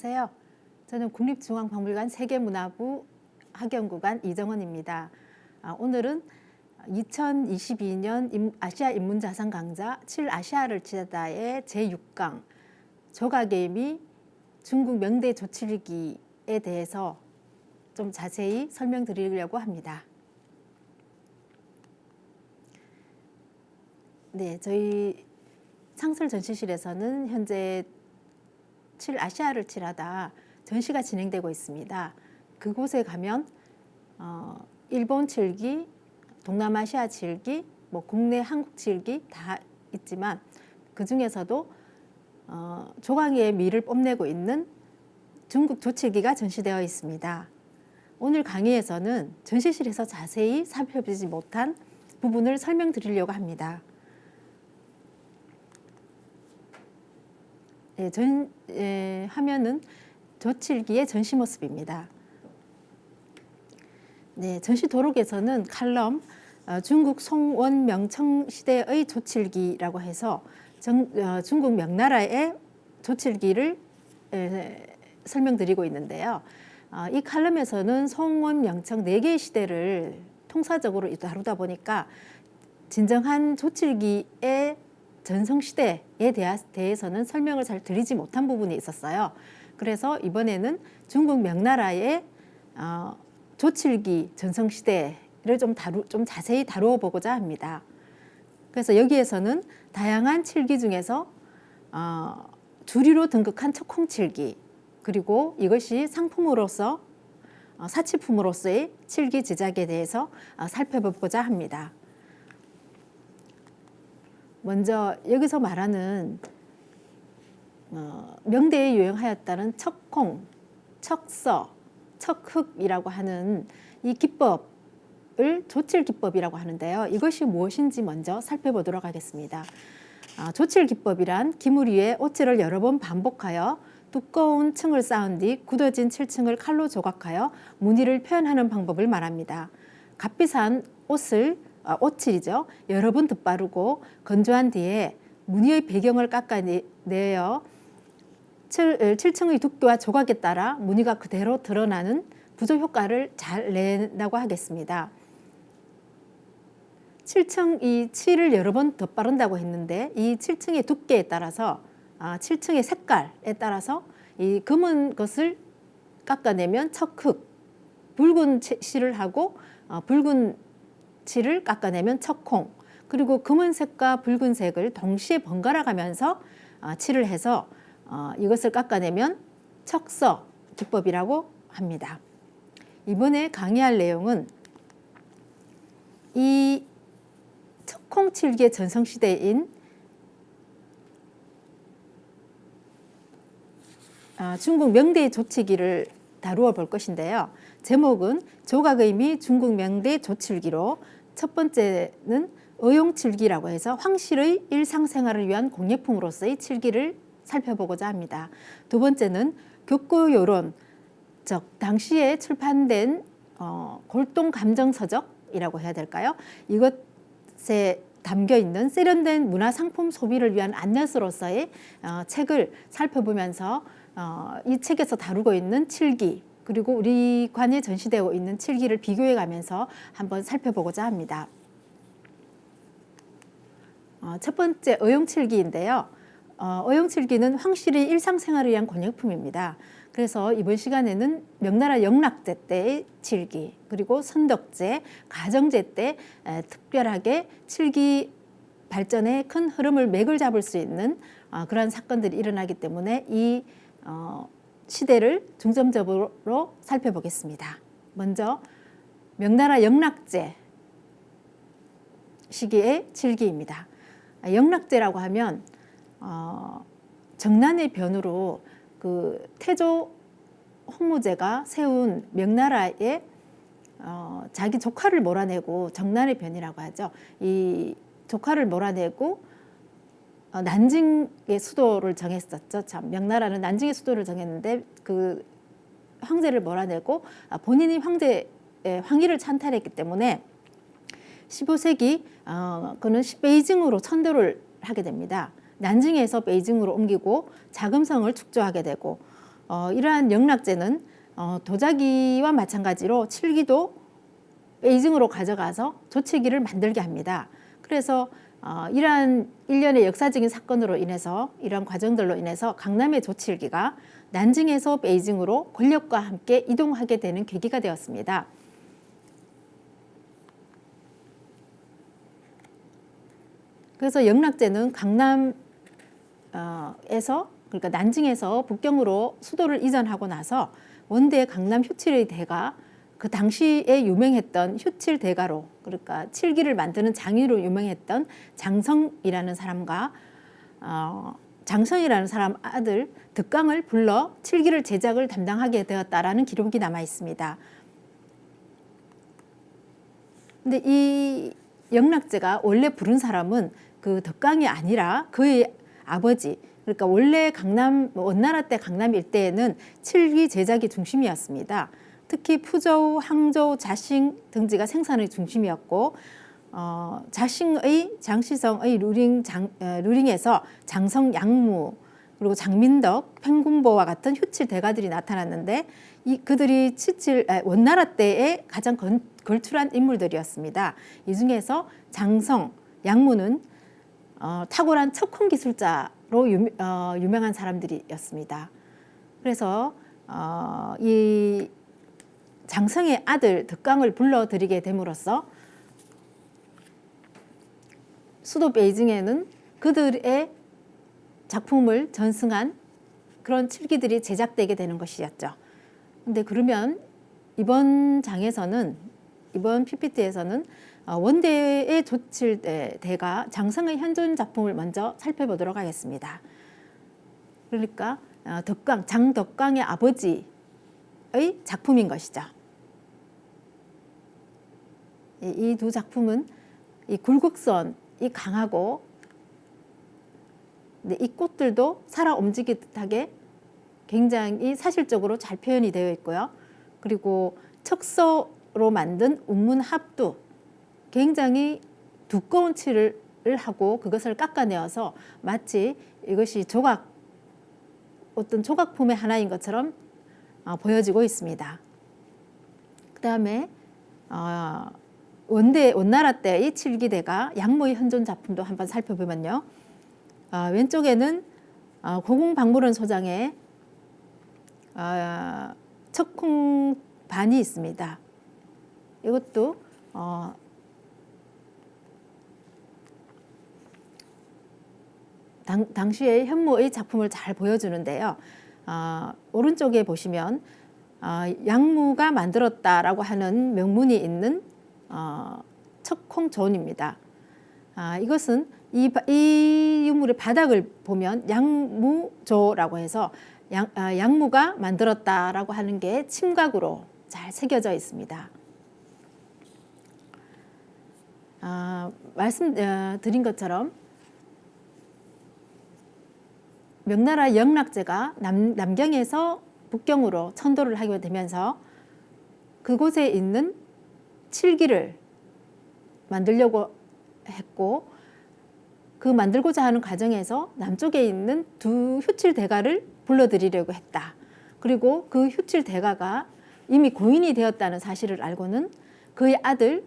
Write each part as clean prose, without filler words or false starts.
안녕하세요. 저는 국립중앙박물관 세계문화부 학연구관 이정원입니다. 오늘은 2022년 아시아 인문자산 강좌 7아시아를 치다의 제6강 조각의 중국 명대 조칠기에 대해서 좀 자세히 설명드리려고 합니다. 네, 저희 창설 전시실에서는 현재 7아시아를 칠하다 전시가 진행되고 있습니다. 그곳에 가면 일본 칠기, 동남아시아 칠기, 국내 한국 칠기 다 있지만 그 중에서도 조각의 미를 뽐내고 있는 중국 조칠기가 전시되어 있습니다. 오늘 강의에서는 전시실에서 자세히 살펴보지 못한 부분을 설명드리려고 합니다. 화면은 조칠기의 전시 모습입니다. 네, 전시 도록에서는 칼럼 중국 송원 명청 시대의 조칠기라고 해서 중국 명나라의 조칠기를 설명드리고 있는데요. 이 칼럼에서는 송원 명청 4개의 시대를 통사적으로 다루다 보니까 진정한 조칠기의 전성시대에 대해서는 설명을 잘 드리지 못한 부분이 있었어요. 그래서 이번에는 중국 명나라의 조칠기 전성시대를 좀 자세히 다루어 보고자 합니다. 그래서 여기에서는 다양한 칠기 중에서 주류로 등극한 척콩칠기, 그리고 이것이 상품으로서 사치품으로서의 칠기 제작에 대해서 살펴보고자 합니다. 먼저 여기서 말하는 명대에 유행하였다는 척콩, 척서, 척흑이라고 하는 이 기법을 조칠기법이라고 하는데요. 이것이 무엇인지 먼저 살펴보도록 하겠습니다. 조칠기법이란 기물 위에 오칠을 여러 번 반복하여 두꺼운 층을 쌓은 뒤 굳어진 칠층을 칼로 조각하여 무늬를 표현하는 방법을 말합니다. 값비싼 오칠이죠. 여러 번 덧바르고 건조한 뒤에 무늬의 배경을 깎아내어 칠층의 두께와 조각에 따라 무늬가 그대로 드러나는 구조 효과를 잘 낸다고 하겠습니다. 이 칠을 여러 번 덧바른다고 했는데 이 칠층의 두께에 따라서 칠층의 색깔에 따라서 이 검은 것을 깎아내면 척흑, 붉은 실을 하고 붉은 칠을 깎아내면 척콩, 그리고 검은색과 붉은색을 동시에 번갈아 가면서 칠을 해서 이것을 깎아내면 척서 기법이라고 합니다. 이번에 강의할 내용은 이 척콩 칠기의 전성시대인 중국 명대 조치기를 다루어 볼 것인데요. 제목은 조각의 미 중국 명대 조칠기로, 첫 번째는 의용칠기라고 해서 황실의 일상생활을 위한 공예품으로서의 칠기를 살펴보고자 합니다. 두 번째는 교구요론, 즉 당시에 출판된 골동감정서적이라고 해야 될까요? 이것에 담겨있는 세련된 문화상품 소비를 위한 안내서로서의 책을 살펴보면서 이 책에서 다루고 있는 칠기, 그리고 우리 관에 전시되어 있는 칠기를 비교해 가면서 한번 살펴보고자 합니다. 첫 번째 의용칠기인데요. 의용칠기는 황실의 일상생활을 위한 공예품입니다. 그래서 이번 시간에는 명나라 영락제 때의 칠기, 그리고 선덕제, 가정제 때 특별하게 칠기 발전의 큰 흐름을 맥을 잡을 수 있는 그러한 사건들이 일어나기 때문에 이 시대를 중점적으로 살펴보겠습니다. 먼저 명나라 영락제 시기의 칠기입니다. 영락제라고 하면 정난의 변으로 그 태조 홍무제가 세운 명나라의 자기 조카를 몰아내고, 정난의 변이라고 하죠. 이 조카를 몰아내고 난징의 수도를 정했었죠. 참, 명나라는 난징의 수도를 정했는데 그 황제를 몰아내고 본인이 황위를 찬탈했기 때문에 15세기 그는 베이징으로 천도를 하게 됩니다. 난징에서 베이징으로 옮기고 자금성을 축조하게 되고 이러한 영락제는 도자기와 마찬가지로 칠기도 베이징으로 가져가서 조칠기를 만들게 합니다. 그래서 이러한 일련의 역사적인 사건으로 인해서 이러한 과정들로 인해서 강남의 조칠기가 난징에서 베이징으로 권력과 함께 이동하게 되는 계기가 되었습니다. 그래서 영락제는 강남에서 그러니까 난징에서 북경으로 수도를 이전하고 나서 원대 강남 휴칠의 대가 그 당시에 유명했던 휴칠 대가로 그러니까 칠기를 만드는 장인으로 유명했던 장성이라는 사람과 장성이라는 사람 아들 덕강을 불러 칠기를 제작을 담당하게 되었다라는 기록이 남아 있습니다. 근데 이 영락제가 원래 부른 사람은 그 덕강이 아니라 그의 아버지, 그러니까 원래 강남 원나라 때 강남 일대에는 칠기 제작이 중심이었습니다. 특히 푸저우, 항저우, 자싱 등지가 생산의 중심이었고 자싱의 장시성의 루링에서 장성 양무 그리고 장민덕, 팽군보와 같은 휴칠 대가들이 나타났는데 그들이 원나라 때에 가장 걸출한 인물들이었습니다. 이 중에서 장성, 양무는 탁월한 척훈 기술자로 유명한 사람들이었습니다. 그래서 이 장성의 아들 덕강을 불러들이게 됨으로써 수도 베이징에는 그들의 작품을 전승한 그런 칠기들이 제작되게 되는 것이었죠. 근데 그러면 이번 PPT에서는 원대의 조칠대가 장성의 현존 작품을 먼저 살펴보도록 하겠습니다. 그러니까 장덕강의 아버지의 작품인 것이죠. 이 두 작품은 이 굴곡선이 강하고 이 꽃들도 살아 움직일 듯하게 굉장히 사실적으로 잘 표현이 되어 있고요. 그리고 척서로 만든 운문합도 굉장히 두꺼운 칠을 하고 그것을 깎아내어서 마치 이것이 어떤 조각품의 하나인 것처럼 보여지고 있습니다. 그 다음에 원나라 때의 칠기대가 양모의 현존 작품도 한번 살펴보면요. 왼쪽에는 고궁박물원 소장에 척콩반이 있습니다. 이것도 당시의 현모의 작품을 잘 보여주는데요. 오른쪽에 보시면 양무가 만들었다라고 하는 명문이 있는 척콩존입니다. 이것은 이 유물의 바닥을 보면 양무조라고 해서 양무가 만들었다라고 하는 게 침각으로 잘 새겨져 있습니다. 말씀드린 것처럼 명나라 영락제가 남경에서 북경으로 천도를 하게 되면서 그곳에 있는 칠기를 만들려고 했고 그 만들고자 하는 과정에서 남쪽에 있는 두 휴칠 대가를 불러들이려고 했다. 그리고 그 휴칠 대가가 이미 고인이 되었다는 사실을 알고는 그의 아들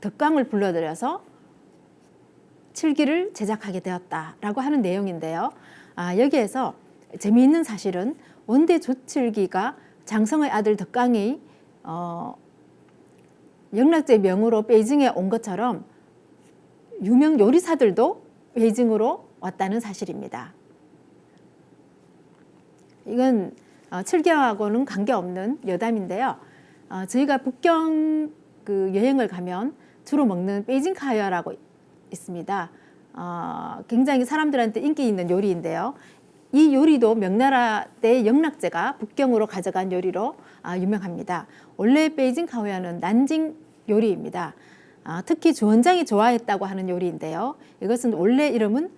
덕강을 불러들여서 칠기를 제작하게 되었다라고 하는 내용인데요. 여기에서 재미있는 사실은 원대 조칠기가 장성의 아들 덕강이 영락제 명으로 베이징에 온 것처럼 유명 요리사들도 베이징으로 왔다는 사실입니다. 이건 칠기하고는 관계없는 여담인데요. 저희가 북경 여행을 가면 주로 먹는 베이징 카이어라고 있습니다. 굉장히 사람들한테 인기 있는 요리인데요. 이 요리도 명나라 때 영락제가 북경으로 가져간 요리로 유명합니다. 원래 베이징 카오야는 난징 요리입니다. 특히 주원장이 좋아했다고 하는 요리인데요. 이것은 원래 이름은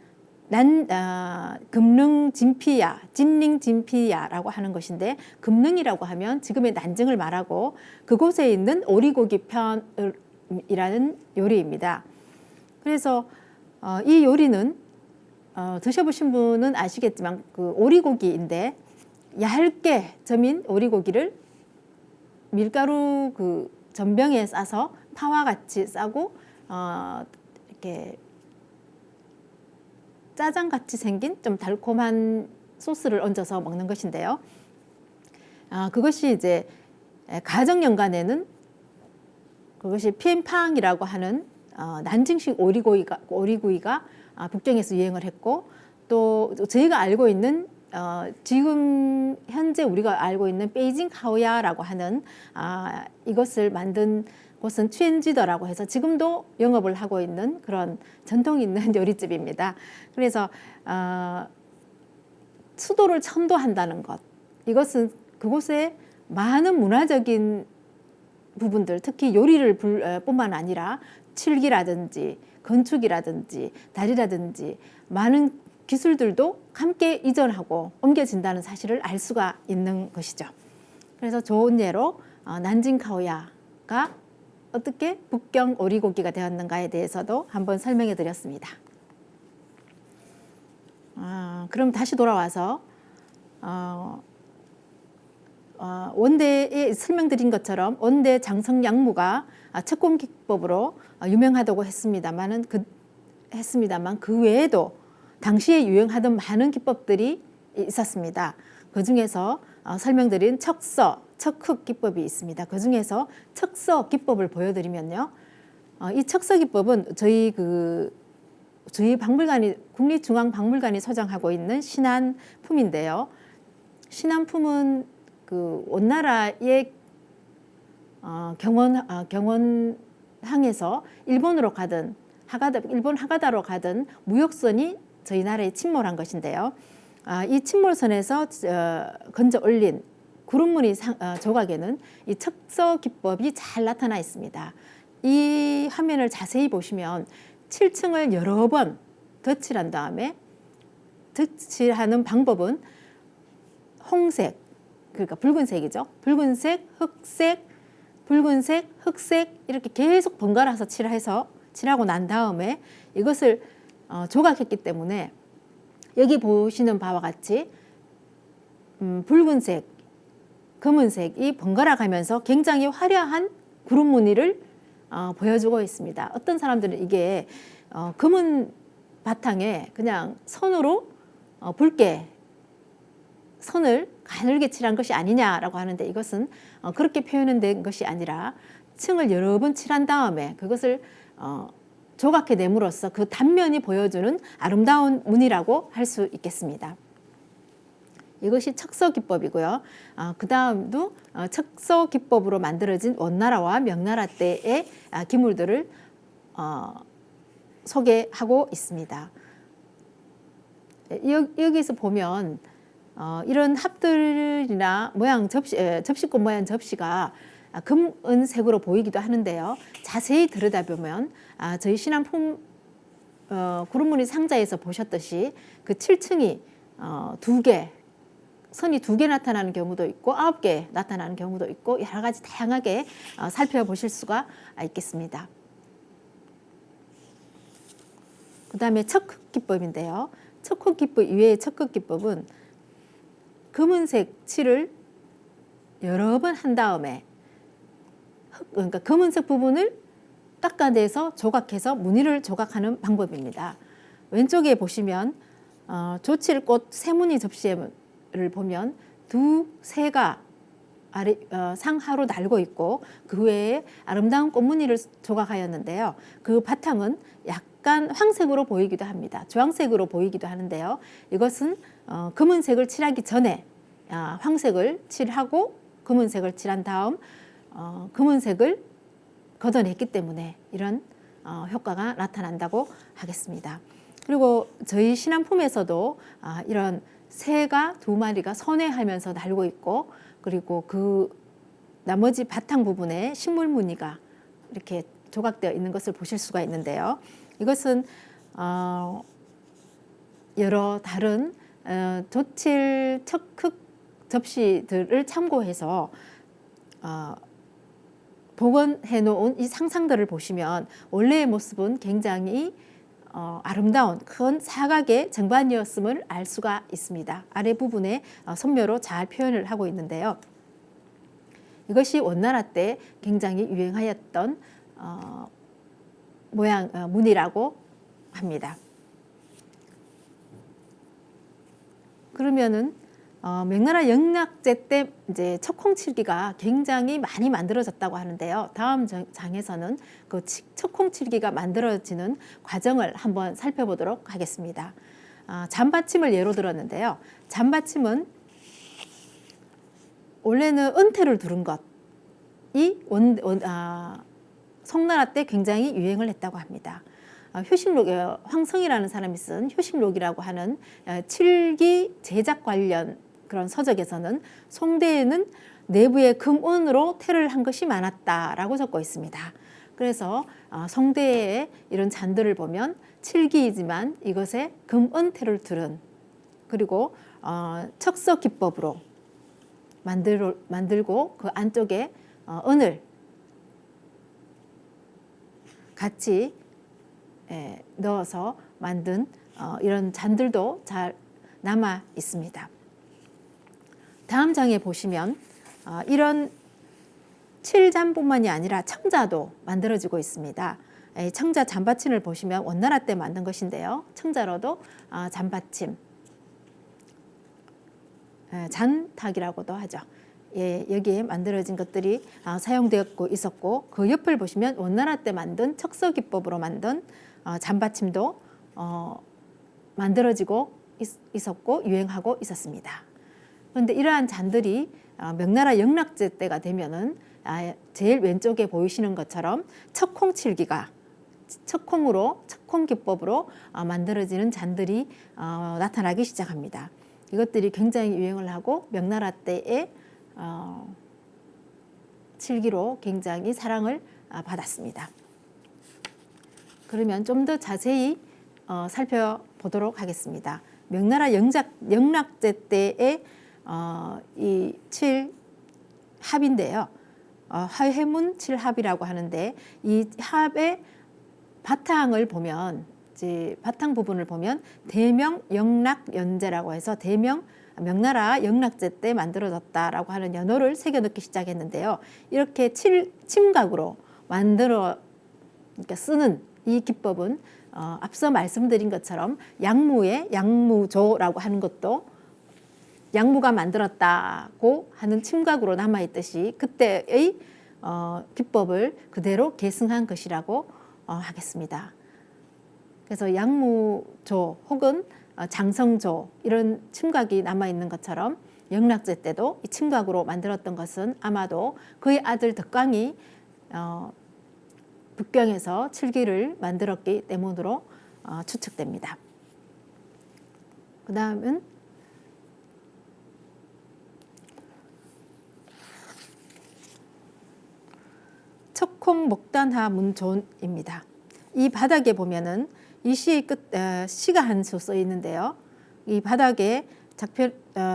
금능 진피야, 진링 진피야라고 하는 것인데 금능이라고 하면 지금의 난징을 말하고 그곳에 있는 오리고기 편이라는 요리입니다. 그래서 이 요리는 드셔보신 분은 아시겠지만 그 오리고기인데 얇게 점인 오리고기를 밀가루 그 전병에 싸서 파와 같이 싸고 이렇게 짜장 같이 생긴 좀 달콤한 소스를 얹어서 먹는 것인데요. 그것이 이제 가정 연간에는 그것이 피엠팡이라고 하는 난징식 오리구이가 북경에서 유행을 했고, 또 저희가 알고 있는 지금 현재 우리가 알고 있는 베이징 카오야라고 하는 이것을 만든 곳은 취엔지더라고 해서 지금도 영업을 하고 있는 그런 전통 있는 요리집입니다. 그래서 수도를 천도한다는 것, 이것은 그곳에 많은 문화적인 부분들, 특히 요리를 뿐만 아니라 칠기라든지 건축이라든지 다리라든지 많은 기술들도 함께 이전하고 옮겨진다는 사실을 알 수가 있는 것이죠. 그래서 좋은 예로 난징 카오야가 어떻게 북경 오리고기가 되었는가에 대해서도 한번 설명해 드렸습니다. 그럼 다시 돌아와서 원대에 설명드린 것처럼 원대 장성 양무가 척공 기법으로 유명하다고 했습니다만 그 외에도 당시에 유행하던 많은 기법들이 있었습니다. 그 중에서 설명드린 척서, 척흑 기법이 있습니다. 그 중에서 척서 기법을 보여드리면요, 이 척서 기법은 저희 박물관이 국립중앙박물관이 소장하고 있는 신안품인데요. 신안품은 그 원나라의 경원항에서 일본으로 가든 일본 하가다로 가든 무역선이 저희 나라에 침몰한 것인데요. 이 침몰선에서 건져 올린 구름무늬 조각에는 이 척서 기법이 잘 나타나 있습니다. 이 화면을 자세히 보시면 7층을 여러 번 덧칠한 다음에 덧칠하는 방법은 홍색, 그러니까 붉은색이죠. 붉은색, 흑색, 붉은색, 흑색 이렇게 계속 번갈아서 칠하고 난 다음에 이것을 조각했기 때문에 여기 보시는 바와 같이 붉은색, 검은색이 번갈아 가면서 굉장히 화려한 구름 무늬를 보여주고 있습니다. 어떤 사람들은 이게 검은 바탕에 그냥 선으로 붉게 선을 가늘게 칠한 것이 아니냐라고 하는데, 이것은 그렇게 표현된 것이 아니라 층을 여러 번 칠한 다음에 그것을 조각해 내므로써 그 단면이 보여주는 아름다운 무늬라고 할 수 있겠습니다. 이것이 척서 기법이고요. 그 다음도 척서 기법으로 만들어진 원나라와 명나라 때의 기물들을 소개하고 있습니다. 여기서 보면 이런 합들이나 접시꽃 모양 접시가 금은색으로 보이기도 하는데요. 자세히 들여다보면 저희 신안품 구름무늬 상자에서 보셨듯이 그 7층이 선이 2개 나타나는 경우도 있고 9개 나타나는 경우도 있고 여러 가지 다양하게 살펴보실 수가 있겠습니다. 그 다음에 척흑 기법인데요. 척흑 기법 이외의 척흑 기법은 검은색 칠을 여러 번 한 다음에 그러니까 검은색 부분을 깎아내서 조각해서 무늬를 조각하는 방법입니다. 왼쪽에 보시면 조칠꽃 세무늬 접시를 보면 두 새가 상하로 날고 있고 그 외에 아름다운 꽃무늬를 조각하였는데요. 그 바탕은 약간 황색으로 보이기도 합니다. 주황색으로 보이기도 하는데요. 이것은 검은색을 칠하기 전에 황색을 칠하고 검은색을 칠한 다음 검은색을 걷어냈기 때문에 이런 효과가 나타난다고 하겠습니다. 그리고 저희 신안품에서도 이런 새가 2마리가 선회하면서 날고 있고, 그리고 그 나머지 바탕 부분에 식물 무늬가 이렇게 조각되어 있는 것을 보실 수가 있는데요. 이것은 여러 다른 조칠 척흑 접시들을 참고해서 복원해 놓은 이 상상들을 보시면 원래의 모습은 굉장히 아름다운 큰 사각의 정반이었음을 알 수가 있습니다. 아래 부분에 선묘로 잘 표현을 하고 있는데요. 이것이 원나라 때 굉장히 유행하였던 문이라고 합니다. 그러면은 명나라 영락제 때 이제 척콩칠기가 굉장히 많이 만들어졌다고 하는데요. 다음 장에서는 그 척콩칠기가 만들어지는 과정을 한번 살펴보도록 하겠습니다. 잔받침을 예로 들었는데요. 잔받침은 원래는 은태를 두른 것이 송나라 때 굉장히 유행을 했다고 합니다. 효식록, 황성이라는 사람이 쓴 효식록이라고 하는 칠기 제작 관련 그런 서적에서는 송대에는 내부에 금은으로 태를 한 것이 많았다라고 적고 있습니다. 그래서 송대의 이런 잔들을 보면 칠기이지만 이것에 금은태를 두른, 그리고 척서 기법으로 만들고 그 안쪽에 은을 같이 넣어서 만든 이런 잔들도 잘 남아 있습니다. 다음 장에 보시면 이런 칠잔뿐만이 아니라 청자도 만들어지고 있습니다. 청자 잔받침을 보시면 원나라 때 만든 것인데요. 청자로도 잔받침, 잔탁이라고도 하죠. 여기에 만들어진 것들이 사용되었고 있었고, 그 옆을 보시면 원나라 때 만든 척서기법으로 만든 잔받침도 만들어지고 있었고 유행하고 있었습니다. 그런데 이러한 잔들이 명나라 영락제 때가 되면은 제일 왼쪽에 보이시는 것처럼 척콩칠기가 척콩기법으로 만들어지는 잔들이 나타나기 시작합니다. 이것들이 굉장히 유행을 하고 명나라 때의 칠기로 굉장히 사랑을 받았습니다. 그러면 좀 더 자세히 살펴보도록 하겠습니다. 명나라 영락제 때의 이 칠합인데요. 화해문 칠합이라고 하는데, 이 합의 바탕을 보면, 바탕 부분을 보면 대명 영락연제라고 해서 명나라 영락제 때 만들어졌다라고 하는 연호를 새겨 넣기 시작했는데요. 이렇게 침각으로 그러니까 쓰는 이 기법은 앞서 말씀드린 것처럼 양무조라고 하는 것도 양무가 만들었다고 하는 침각으로 남아있듯이 그때의 기법을 그대로 계승한 것이라고 하겠습니다. 그래서 양무조 혹은 장성조 이런 침각이 남아있는 것처럼 영락제 때도 이 침각으로 만들었던 것은 아마도 그의 아들 덕광이 북경에서 칠기를 만들었기 때문으로 추측됩니다. 그 다음은 척콩목단하 문존입니다. 이 바닥에 보면은 이 시의 시가 한 수 써 있는데요. 이 바닥에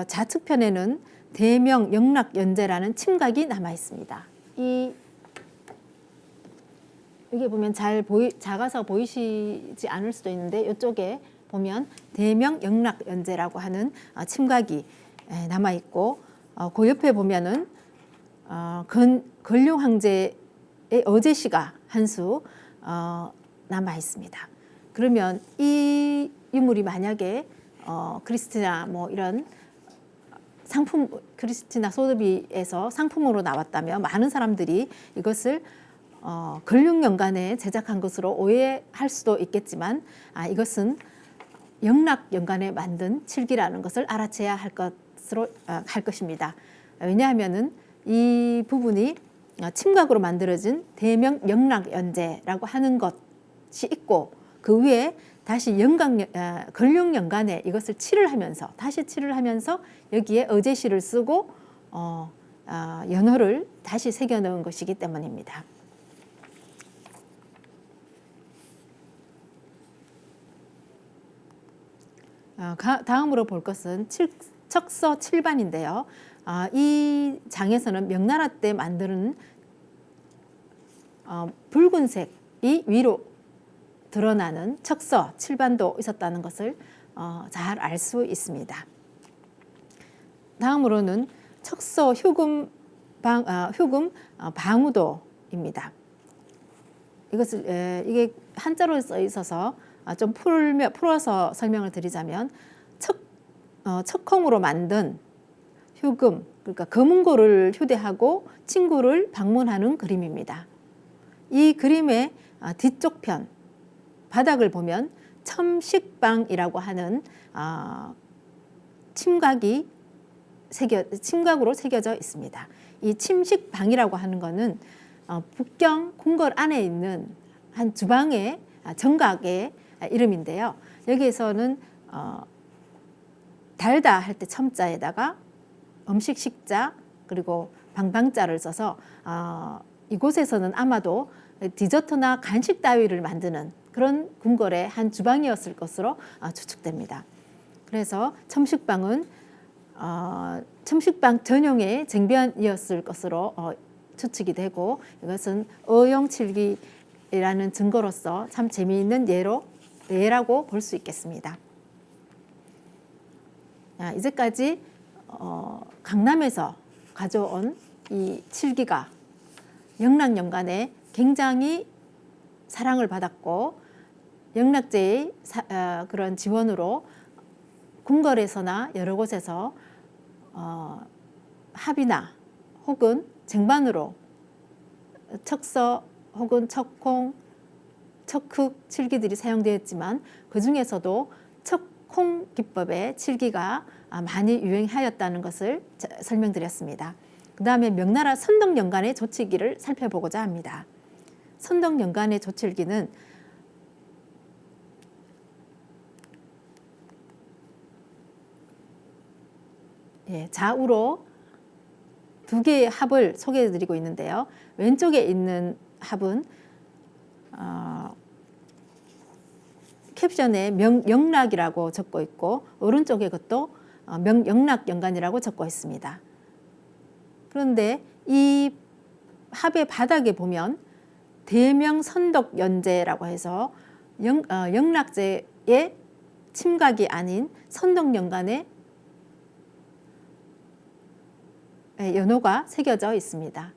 좌측편에는 대명 영락연제라는 침각이 남아 있습니다. 여기 보면 작아서 보이시지 않을 수도 있는데 이쪽에 보면 대명 영락연제라고 하는 침각이 남아 있고, 그 옆에 보면은 근룡황제의 어제시가 한 수 남아 있습니다. 그러면 이 유물이 만약에 크리스티나 뭐 이런 상품, 크리스티나 소더비에서 상품으로 나왔다면 많은 사람들이 이것을 근룡연간에 제작한 것으로 오해할 수도 있겠지만 이것은 영락연간에 만든 칠기라는 것을 알아채야 할 것입니다. 왜냐하면은 이 부분이 침각으로 만들어진 대명 영락연제라고 하는 것이 있고, 그 위에 다시 근룡연간에 이것을 다시 칠을 하면서 여기에 어제시를 쓰고 연호를 다시 새겨 넣은 것이기 때문입니다. 다음으로 볼 것은 척서 칠반인데요. 이 장에서는 명나라 때 만드는 붉은색이 위로 드러나는 척서, 칠반도 있었다는 것을 잘 알 수 있습니다. 다음으로는 척서 휴금 방우도입니다. 이게 한자로 써 있어서 좀 풀어서 설명을 드리자면 척콩으로 만든 휴금, 그러니까 거문고를 휴대하고 친구를 방문하는 그림입니다. 이 그림의 뒤쪽 편 바닥을 보면 첨식방이라고 하는 침각으로 새겨져 있습니다. 이 침식방이라고 하는 것은 북경 궁궐 안에 있는 한 주방의 정각의 이름인데요. 여기에서는 달다 할 때 첨자에다가 음식 식자 그리고 방방자를 써서 이곳에서는 아마도 디저트나 간식 따위를 만드는 그런 궁궐의 한 주방이었을 것으로 추측됩니다. 그래서 첨식방은 첨식방 전용의 쟁변이었을 것으로 추측이 되고 이것은 어용칠기라는 증거로서 참 재미있는 예라고 볼 수 있겠습니다. 이제까지 강남에서 가져온 이 칠기가 영락연간에 굉장히 사랑을 받았고 영락제의 그런 지원으로 궁궐에서나 여러 곳에서 합이나 혹은 쟁반으로 척서 혹은 척콩, 척흑 칠기들이 사용되었지만 그 중에서도 척콩 기법의 칠기가 많이 유행하였다는 것을 설명드렸습니다. 그 다음에 명나라 선덕연간의 조칠기를 살펴보고자 합니다. 선덕연간의 조칠기는 좌우로 두 개의 합을 소개해드리고 있는데요. 왼쪽에 있는 합은 캡션에 명락이라고 적고 있고 오른쪽에 것도 영락연간이라고 적고 있습니다. 그런데 이 합의 바닥에 보면 대명선덕연제라고 해서 영락제의 침각이 아닌 선덕연간의 연호가 새겨져 있습니다.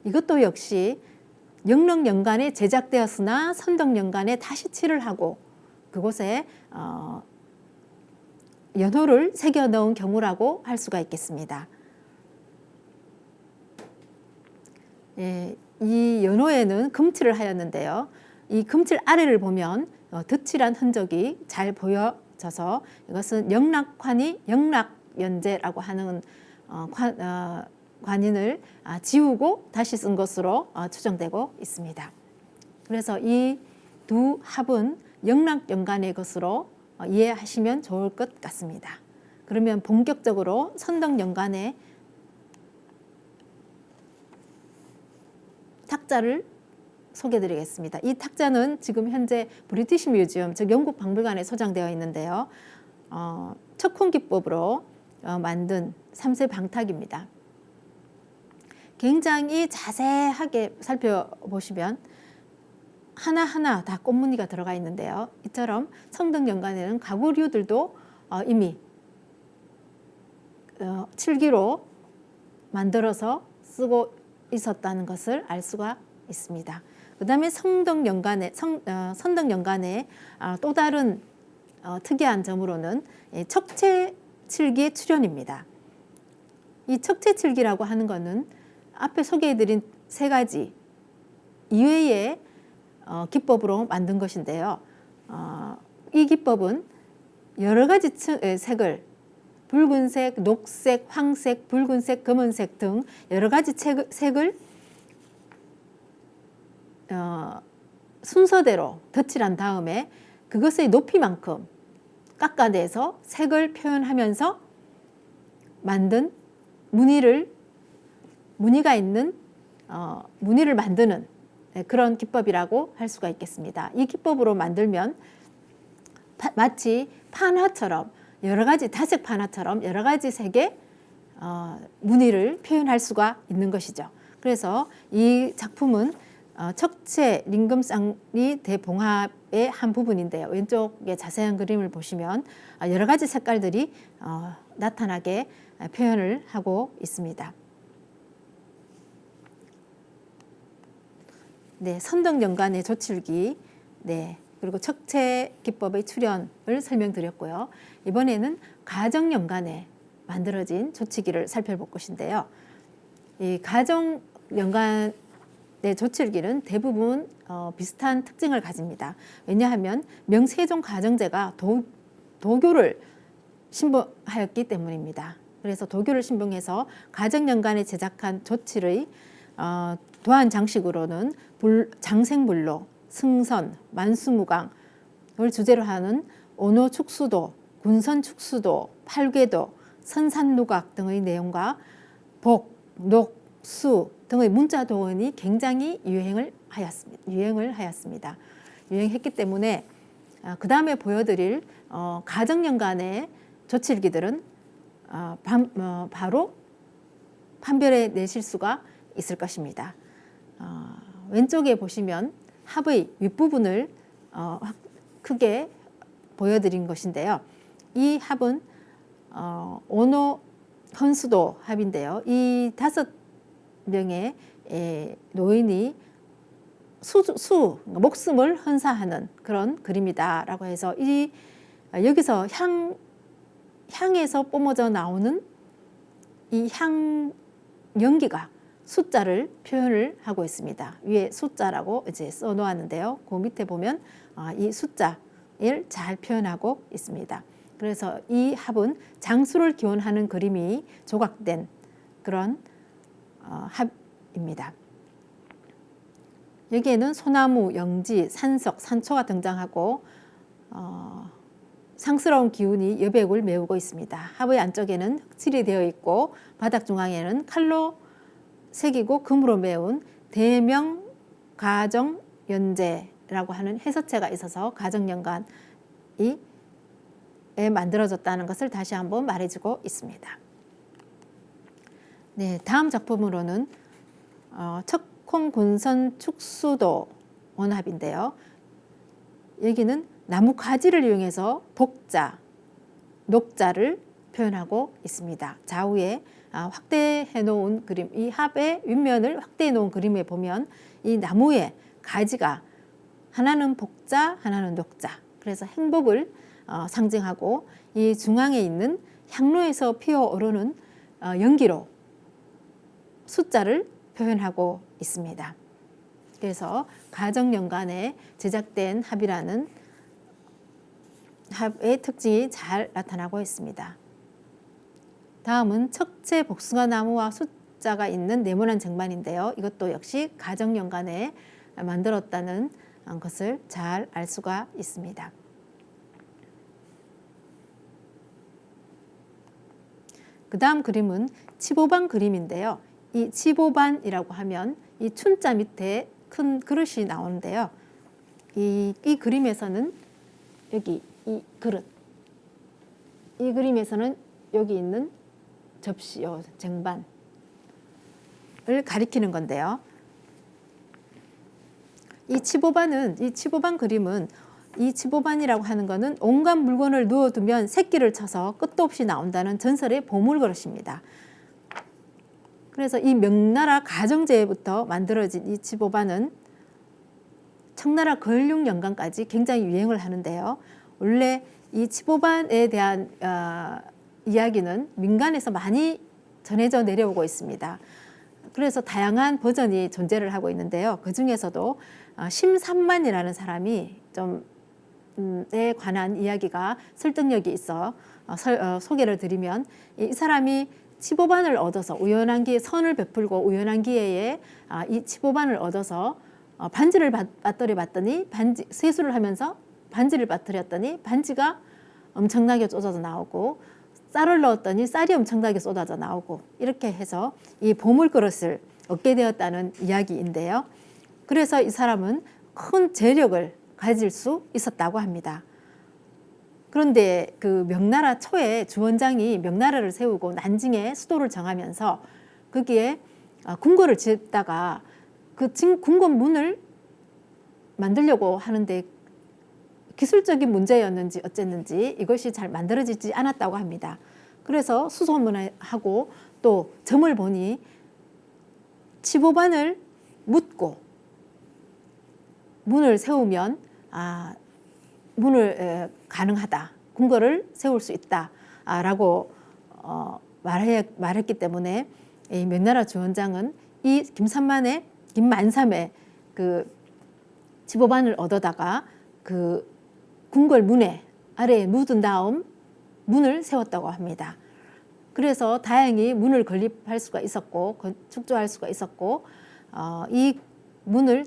이것도 역시 영락연간에 제작되었으나 선덕연간에 다시 칠을 하고 그곳에 연호를 새겨 넣은 경우라고 할 수가 있겠습니다. 이 연호에는 금칠을 하였는데요. 이 금칠 아래를 보면 덧칠한 흔적이 잘 보여져서 이것은 영락환이 영락연제라고 하는 관인을 지우고 다시 쓴 것으로 추정되고 있습니다. 그래서 이 두 합은 영락연간의 것으로 이해하시면 좋을 것 같습니다. 그러면 본격적으로 선덕연간의 탁자를 소개드리겠습니다. 이 탁자는 지금 현재 브리티시 뮤지엄, 즉 영국 박물관에 소장되어 있는데요. 척콩 기법으로 만든 3세 방탁입니다. 굉장히 자세하게 살펴보시면 하나하나 다 꽃무늬가 들어가 있는데요. 이처럼 선덕연간에는 가구류들도 이미 칠기로 만들어서 쓰고 있었다는 것을 알 수가 있습니다. 그 다음에 선덕연간의 또 다른 특이한 점으로는 척채칠기의 출현입니다. 이 척채칠기라고 하는 것은 앞에 소개해드린 세 가지 이외의 기법으로 만든 것인데요. 이 기법은 여러 가지 색을 붉은색, 녹색, 황색, 붉은색, 검은색 등 여러 가지 색을 순서대로 덧칠한 다음에 그것의 높이만큼 깎아내서 색을 표현하면서 만든 무늬가 있는 무늬를 만드는 그런 기법이라고 할 수가 있겠습니다. 이 기법으로 만들면 마치 판화처럼 여러 가지 다색 판화처럼 여러 가지 색의 무늬를 표현할 수가 있는 것이죠. 그래서 이 작품은 척체 림금쌍리 대봉합의 한 부분인데요. 왼쪽에 자세한 그림을 보시면 여러 가지 색깔들이 나타나게 표현을 하고 있습니다. 네, 선덕연간의 조칠기, 네, 그리고 척체 기법의 출현을 설명드렸고요. 이번에는 가정연간에 만들어진 조치기를 살펴볼 것인데요. 이 가정연간의 조칠기는 대부분 비슷한 특징을 가집니다. 왜냐하면 명세종 가정제가 도교를 신봉하였기 때문입니다. 그래서 도교를 신봉해서 가정연간에 제작한 조칠의 도안 장식으로는 장생불로, 승선, 만수무강을 주제로 하는 오노축수도, 군선축수도, 팔궤도, 선산누각 등의 내용과 복, 녹, 수 등의 문자 도원이 굉장히 유행을 하였습니다. 유행했기 때문에 그 다음에 보여드릴 가정연간의 조칠기들은 바로 판별해 내실 수가 있을 것입니다. 왼쪽에 보시면 합의 윗부분을 크게 보여드린 것인데요. 이 합은 오노 헌수도 합인데요. 이 5명의 노인이 목숨을 헌사하는 그런 그림이다라고 해서 여기서 향에서 뿜어져 나오는 이 향 연기가 숫자를 표현을 하고 있습니다. 위에 숫자라고 이제 써놓았는데요. 그 밑에 보면 이 숫자를 잘 표현하고 있습니다. 그래서 이 합은 장수를 기원하는 그림이 조각된 그런 합입니다. 여기에는 소나무, 영지, 산석, 산초가 등장하고 상스러운 기운이 여백을 메우고 있습니다. 합의 안쪽에는 흑칠이 되어 있고 바닥 중앙에는 칼로 새기고 금으로 메운 대명 가정연제라고 하는 해서체가 있어서 가정연간이 만들어졌다는 것을 다시 한번 말해주고 있습니다. 네, 다음 작품으로는 척콩군선 축수도 원합인데요. 여기는 나무 가지를 이용해서 복자, 녹자를 표현하고 있습니다. 좌우에 확대해 놓은 그림, 이 합의 윗면을 확대해 놓은 그림에 보면 이 나무의 가지가 하나는 복자, 하나는 녹자, 그래서 행복을 상징하고 이 중앙에 있는 향로에서 피어오르는 연기로 숫자를 표현하고 있습니다. 그래서 가정연간에 제작된 합이라는 합의 특징이 잘 나타나고 있습니다. 다음은 척체 복숭아 나무와 숫자가 있는 네모난 쟁반인데요. 이것도 역시 가정연간에 만들었다는 것을 잘 알 수가 있습니다. 그 다음 그림은 치보반 그림인데요. 이 치보반이라고 하면 이 춘자 밑에 큰 그릇이 나오는데요. 이 그림에서는 여기 이 그릇, 이 그림에서는 여기 있는 접시, 쟁반을 가리키는 건데요. 이 치보반 그림은 이 치보반이라고 하는 것은 온갖 물건을 누워두면 새끼를 쳐서 끝도 없이 나온다는 전설의 보물 그릇입니다. 그래서 이 명나라 가정제부터 만들어진 이 치보반은 청나라 걸륭연간까지 굉장히 유행을 하는데요. 원래 이 치보반에 대한 이야기는 민간에서 많이 전해져 내려오고 있습니다. 그래서 다양한 버전이 존재를 하고 있는데요. 그 중에서도 심삼만이라는 사람이 에 관한 이야기가 설득력이 있어 소개를 드리면 이 사람이 치보반을 얻어서 우연한 기회에 선을 베풀고 우연한 기회에 이 치보반을 얻어서 반지를 맞들여 봤더니 세수를 하면서 반지를 빠뜨렸더니 반지가 엄청나게 쏟아져 나오고 쌀을 넣었더니 쌀이 엄청나게 쏟아져 나오고 이렇게 해서 이 보물 그릇을 얻게 되었다는 이야기인데요. 그래서 이 사람은 큰 재력을 가질 수 있었다고 합니다. 그런데 그 명나라 초에 주원장이 명나라를 세우고 난징에 수도를 정하면서 거기에 궁궐을 짓다가 그 궁궐문을 만들려고 하는데 기술적인 문제였는지 어쨌는지 이것이 잘 만들어지지 않았다고 합니다. 그래서 수소문하고 또 점을 보니 치보반을 묻고 문을 세우면 문을 가능하다. 궁궐을 세울 수 있다라고 말했기 때문에 이 명나라 주원장은 이 김만삼의 그 치보반을 얻어다가 그 궁궐 문에 아래에 묻은 다음 문을 세웠다고 합니다. 그래서 다행히 문을 건립할 수가 있었고 축조할 수가 있었고 이 문을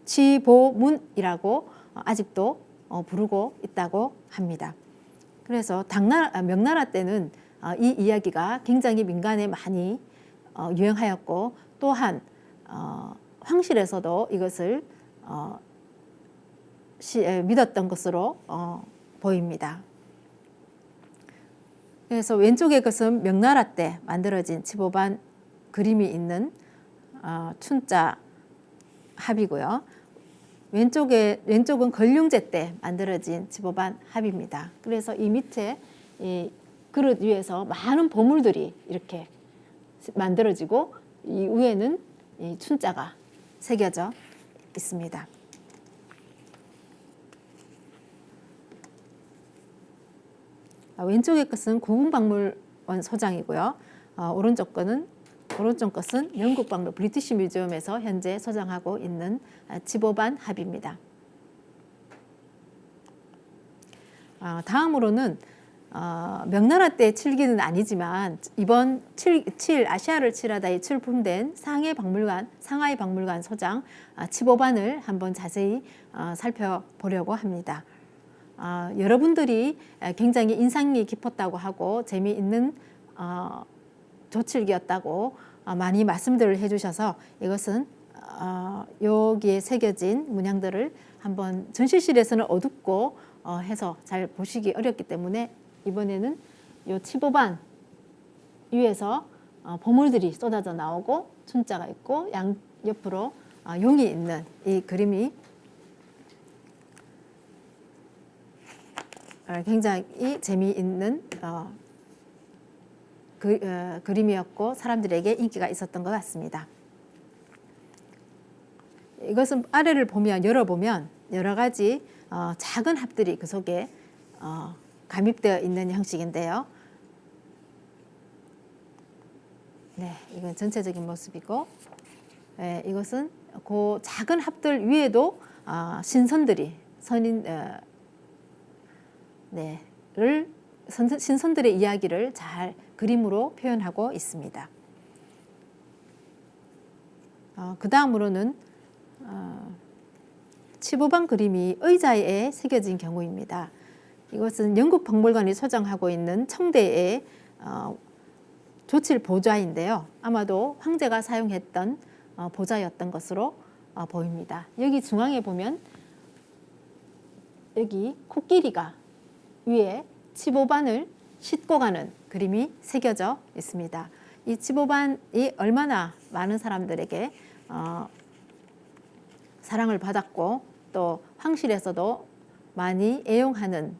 치보문이라고 아직도 부르고 있다고 합니다. 그래서 명나라 때는 이 이야기가 굉장히 민간에 많이 유행하였고 또한 황실에서도 이것을 믿었던 것으로 보입니다. 그래서 왼쪽의 것은 명나라 때 만들어진 치보반 그림이 있는 춘자 합이고요. 왼쪽은 걸륭제 때 만들어진 치보반 합입니다. 그래서 이 밑에 이 그릇 위에서 많은 보물들이 이렇게 만들어지고 이 위에는 이 춘자가 새겨져 있습니다. 왼쪽의 것은 고궁박물원 소장이고요. 오른쪽 것은 영국 박물 브리티시 뮤지엄에서 현재 소장하고 있는 치보반 합입니다. 다음으로는 명나라 때 칠기는 아니지만 이번 아시아를 칠하다에 출품된 상하이 박물관 소장 치보반을 한번 자세히 살펴보려고 합니다. 여러분들이 굉장히 인상이 깊었다고 하고 재미있는 조칠기였다고 많이 말씀들을 해주셔서 이것은 여기에 새겨진 문양들을 한번 전시실에서는 어둡고 해서 잘 보시기 어렵기 때문에 이번에는 이 치보반 위에서 보물들이 쏟아져 나오고 춘자가 있고 양 옆으로 용이 있는 이 그림이 굉장히 재미있는 그림이었고 사람들에게 인기가 있었던 것 같습니다. 이것은 아래를 열어보면 여러 가지 작은 합들이 그 속에 감입되어 있는 형식인데요. 네, 이건 전체적인 모습이고 이것은 그 작은 합들 위에도 신선들의 이야기를 잘 그림으로 표현하고 있습니다. 그 다음으로는 치보반 그림이 의자에 새겨진 경우입니다. 이것은 영국 박물관이 소장하고 있는 청대의 조칠 보좌인데요. 아마도 황제가 사용했던 보좌였던 것으로 보입니다. 여기 중앙에 보면 여기 코끼리가 위에 치보반을 싣고 가는 그림이 새겨져 있습니다. 이 치보반이 얼마나 많은 사람들에게 사랑을 받았고 또 황실에서도 많이 애용하는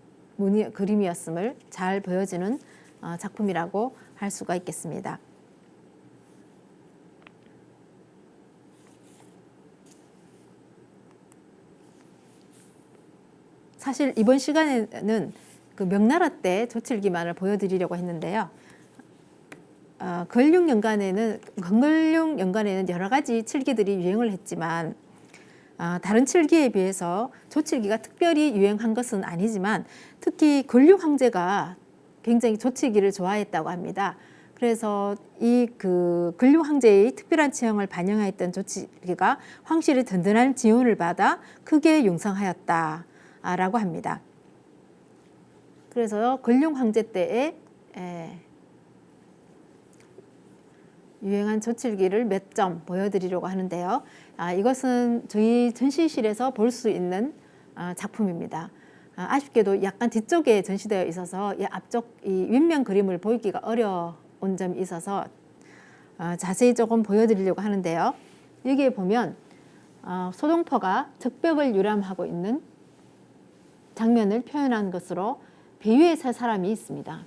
그림이었음을 잘 보여주는 작품이라고 할 수가 있겠습니다. 사실 이번 시간에는 그 명나라 때 조칠기만을 보여드리려고 했는데요. 건ገል룡연간에는 여러 가지 칠기들이 유행을 했지만 다른 칠기에 비해서 조칠기가 특별히 유행한 것은 아니지만 특히 건룡 황제가 굉장히 조칠기를 좋아했다고 합니다. 그래서 이 건룡 황제의 특별한 취향을 반영하였던 조칠기가 황실의 든든한 지원을 받아 크게 융성하였다라고 합니다. 그래서 건룡 황제 때에 유행한 조칠기를 몇 점 보여드리려고 하는데요. 이것은 저희 전시실에서 볼 수 있는 작품입니다. 아쉽게도 약간 뒤쪽에 전시되어 있어서 이 앞쪽 이 윗면 그림을 보이기가 어려운 점이 있어서 자세히 조금 보여드리려고 하는데요. 여기에 보면 소동포가 적벽을 유람하고 있는 장면을 표현한 것으로 배 위에 서 사람이 있습니다.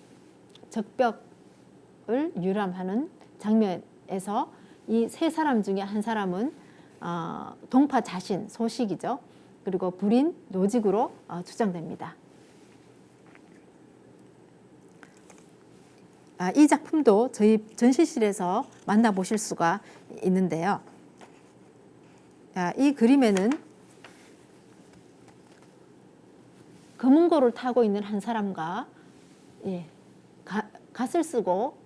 적벽을 유람하는 장면에서 이 세 사람 중에 한 사람은 동파 자신, 소식이죠. 그리고 불인 노직으로 추정됩니다. 이 작품도 저희 전시실에서 만나보실 수가 있는데요. 이 그림에는 검은고를 타고 있는 한 사람과 갓을 쓰고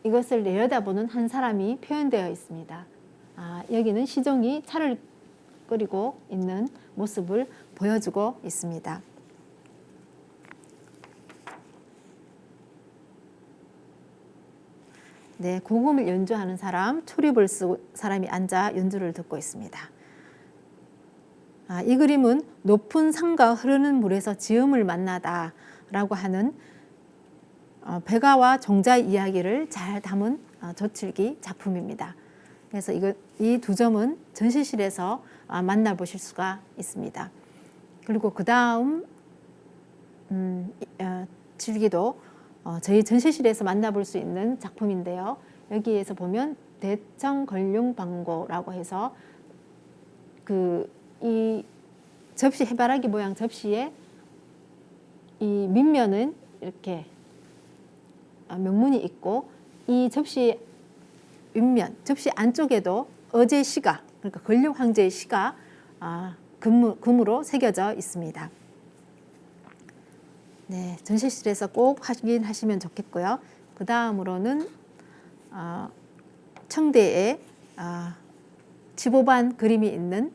이것을 내려다보는 한 사람이 표현되어 있습니다. 여기는 시종이 차를 끓이고 있는 모습을 보여주고 있습니다. 네, 고음을 연주하는 사람, 초립을 쓰고 사람이 앉아 연주를 듣고 있습니다. 이 그림은 높은 산과 흐르는 물에서 지음을 만나다 라고 하는 백아와 종자 이야기를 잘 담은 조칠기 작품입니다. 그래서 이 두 점은 전시실에서 만나보실 수가 있습니다. 그리고 그 다음 칠기도 저희 전시실에서 만나볼 수 있는 작품인데요. 여기에서 보면 대청걸륭방고라고 해서 이 접시, 해바라기 모양 접시에 이 밑면은 이렇게 명문이 있고 이 접시 윗면, 접시 안쪽에도 어제 시가, 그러니까 걸륭 황제의 시가 금으로 새겨져 있습니다. 네, 전시실에서 꼭 확인하시면 좋겠고요. 그 다음으로는 청대에 15반 그림이 있는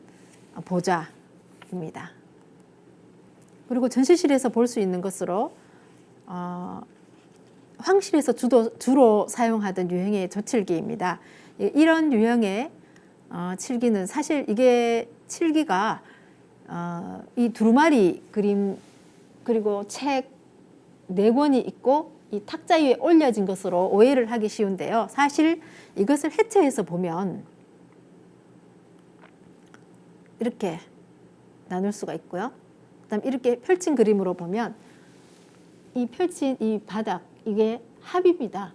보좌입니다. 그리고 전시실에서 볼 수 있는 것으로 황실에서 주로 사용하던 유형의 조칠기입니다. 이런 유형의 칠기는 사실 이게 칠기가 이 두루마리 그림 그리고 책 4권이 있고 이 탁자 위에 올려진 것으로 오해를 하기 쉬운데요. 사실 이것을 해체해서 보면 이렇게 나눌 수가 있고요. 그다음 이렇게 펼친 그림으로 보면 이 펼친 이 바닥 이게 합입니다.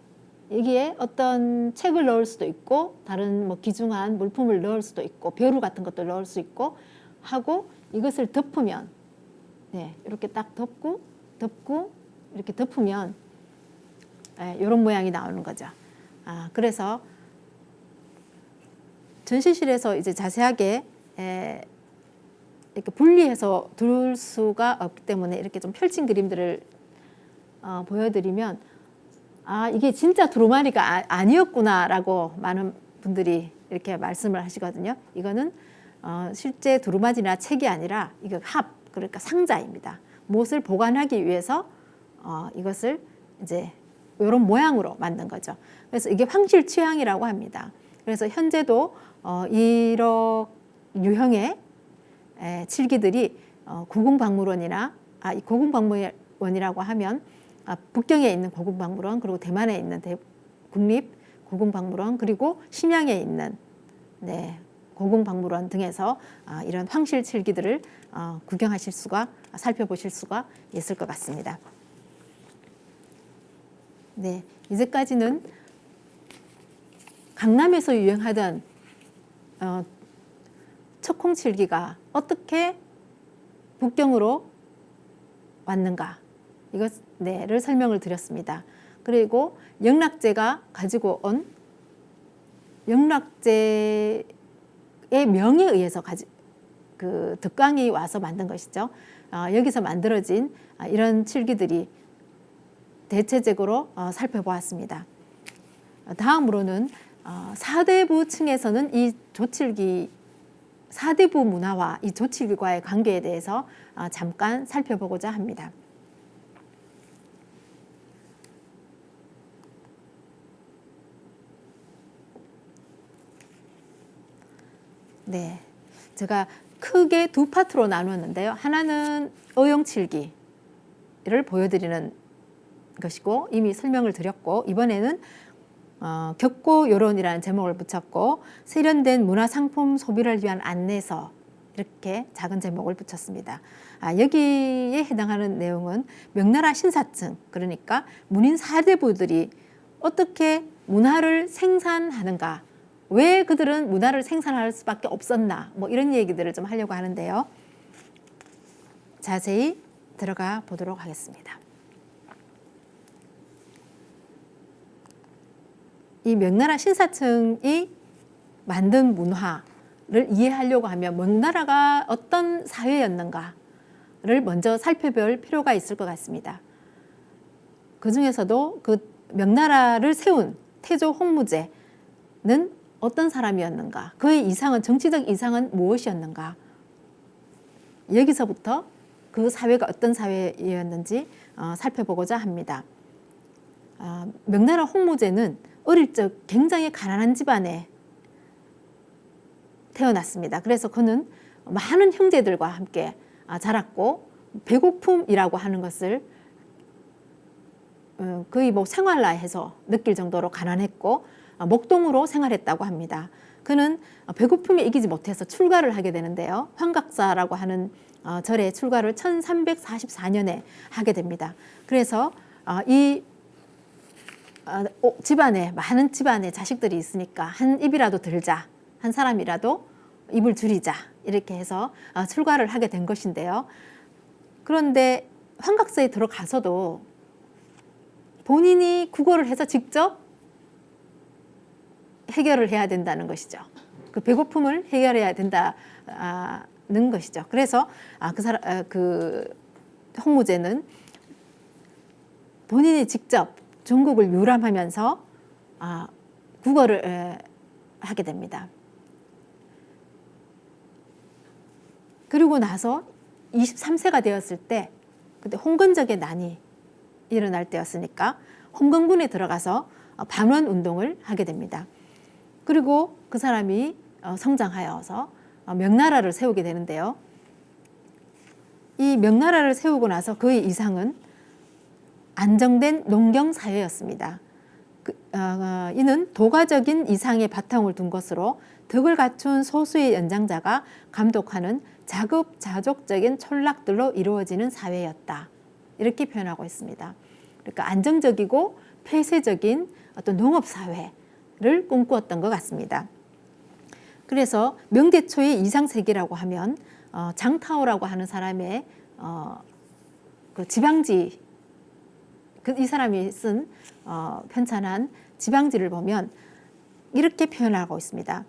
여기에 어떤 책을 넣을 수도 있고 다른 뭐 귀중한 물품을 넣을 수도 있고 벼루 같은 것도 넣을 수 있고 하고 이것을 덮으면 이렇게 딱 덮고 이렇게 덮으면 이런 모양이 나오는 거죠. 그래서 전시실에서 이제 자세하게 이렇게 분리해서 둘 수가 없기 때문에 이렇게 좀 펼친 그림들을 보여드리면 이게 진짜 두루마리가 아니었구나라고 많은 분들이 이렇게 말씀을 하시거든요. 이거는 실제 두루마리나 책이 아니라 이거 그러니까 상자입니다. 무엇을 보관하기 위해서 이것을 이제 이런 모양으로 만든 거죠. 그래서 이게 황실 취향이라고 합니다. 그래서 현재도 이런 유형의 칠기들이 고궁박물원이나 이 고궁박물원이라고 하면 북경에 있는 고궁박물원 그리고 대만에 있는 국립고궁박물원 그리고 심양에 있는 고궁박물원 등에서 이런 황실 칠기들을 구경하실 수가 살펴보실 수가 있을 것 같습니다. 네, 이제까지는 강남에서 유행하던 척콩칠기가 어떻게 북경으로 왔는가 이것을 설명을 드렸습니다. 그리고 영락제가 가지고 온 영락제의 명에 의해서 덕강이 와서 만든 것이죠. 여기서 만들어진 이런 칠기들이 대체적으로 살펴보았습니다. 다음으로는 사대부층에서는 이 조칠기 사대부 문화와 이 조칠기과의 관계에 대해서 잠깐 살펴보고자 합니다. 네, 제가 크게 두 파트로 나누었는데요. 하나는 어용칠기를 보여드리는 것이고 이미 설명을 드렸고 이번에는 격고 요론이라는 제목을 붙였고 세련된 문화상품 소비를 위한 안내서 이렇게 작은 제목을 붙였습니다. 여기에 해당하는 내용은 명나라 신사층, 그러니까 문인 사대부들이 어떻게 문화를 생산하는가, 왜 그들은 문화를 생산할 수밖에 없었나, 뭐 이런 얘기들을 좀 하려고 하는데요. 자세히 들어가 보도록 하겠습니다. 이 명나라 신사층이 만든 문화를 이해하려고 하면 명나라가 어떤 사회였는가를 먼저 살펴볼 필요가 있을 것 같습니다. 그 중에서도 그 명나라를 세운 태조 홍무제는 어떤 사람이었는가, 그의 이상은, 정치적 이상은 무엇이었는가, 여기서부터 그 사회가 어떤 사회였는지 살펴보고자 합니다. 명나라 홍무제는 어릴 적 굉장히 가난한 집안에 태어났습니다. 그래서 그는 많은 형제들과 함께 자랐고 배고픔이라고 하는 것을 거의 뭐 생활화해서 느낄 정도로 가난했고 목동으로 생활했다고 합니다. 그는 배고픔에 이기지 못해서 출가를 하게 되는데요. 환각사라고 하는 절에 출가를 1344년에 하게 됩니다. 그래서 이 집안에, 많은 집안에 자식들이 있으니까 한 입이라도 들자, 한 사람이라도 입을 줄이자, 이렇게 해서 출가를 하게 된 것인데요. 그런데 환각사에 들어가서도 본인이 구걸을 해서 직접 해결을 해야 된다는 것이죠. 그 배고픔을 해결해야 된다는 것이죠. 그래서 그 홍무제는 본인이 직접 중국을 유람하면서 구걸을 하게 됩니다. 그리고 나서 23세가 되었을 때, 그때 홍건적의 난이 일어날 때였으니까 홍건군에 들어가서 반원 운동을 하게 됩니다. 그리고 그 사람이 성장하여서 명나라를 세우게 되는데요. 이 명나라를 세우고 나서 그의 이상은 안정된 농경사회였습니다. 이는 도가적인 이상의 바탕을 둔 것으로 덕을 갖춘 소수의 연장자가 감독하는 자급자족적인 촌락들로 이루어지는 사회였다. 이렇게 표현하고 있습니다. 그러니까 안정적이고 폐쇄적인 어떤 농업사회를 꿈꾸었던 것 같습니다. 그래서 명대 초의 이상세계라고 하면 장타오라고 하는 사람의 그 지방지, 이 사람이 쓴 편찬한 지방지를 보면 이렇게 표현하고 있습니다.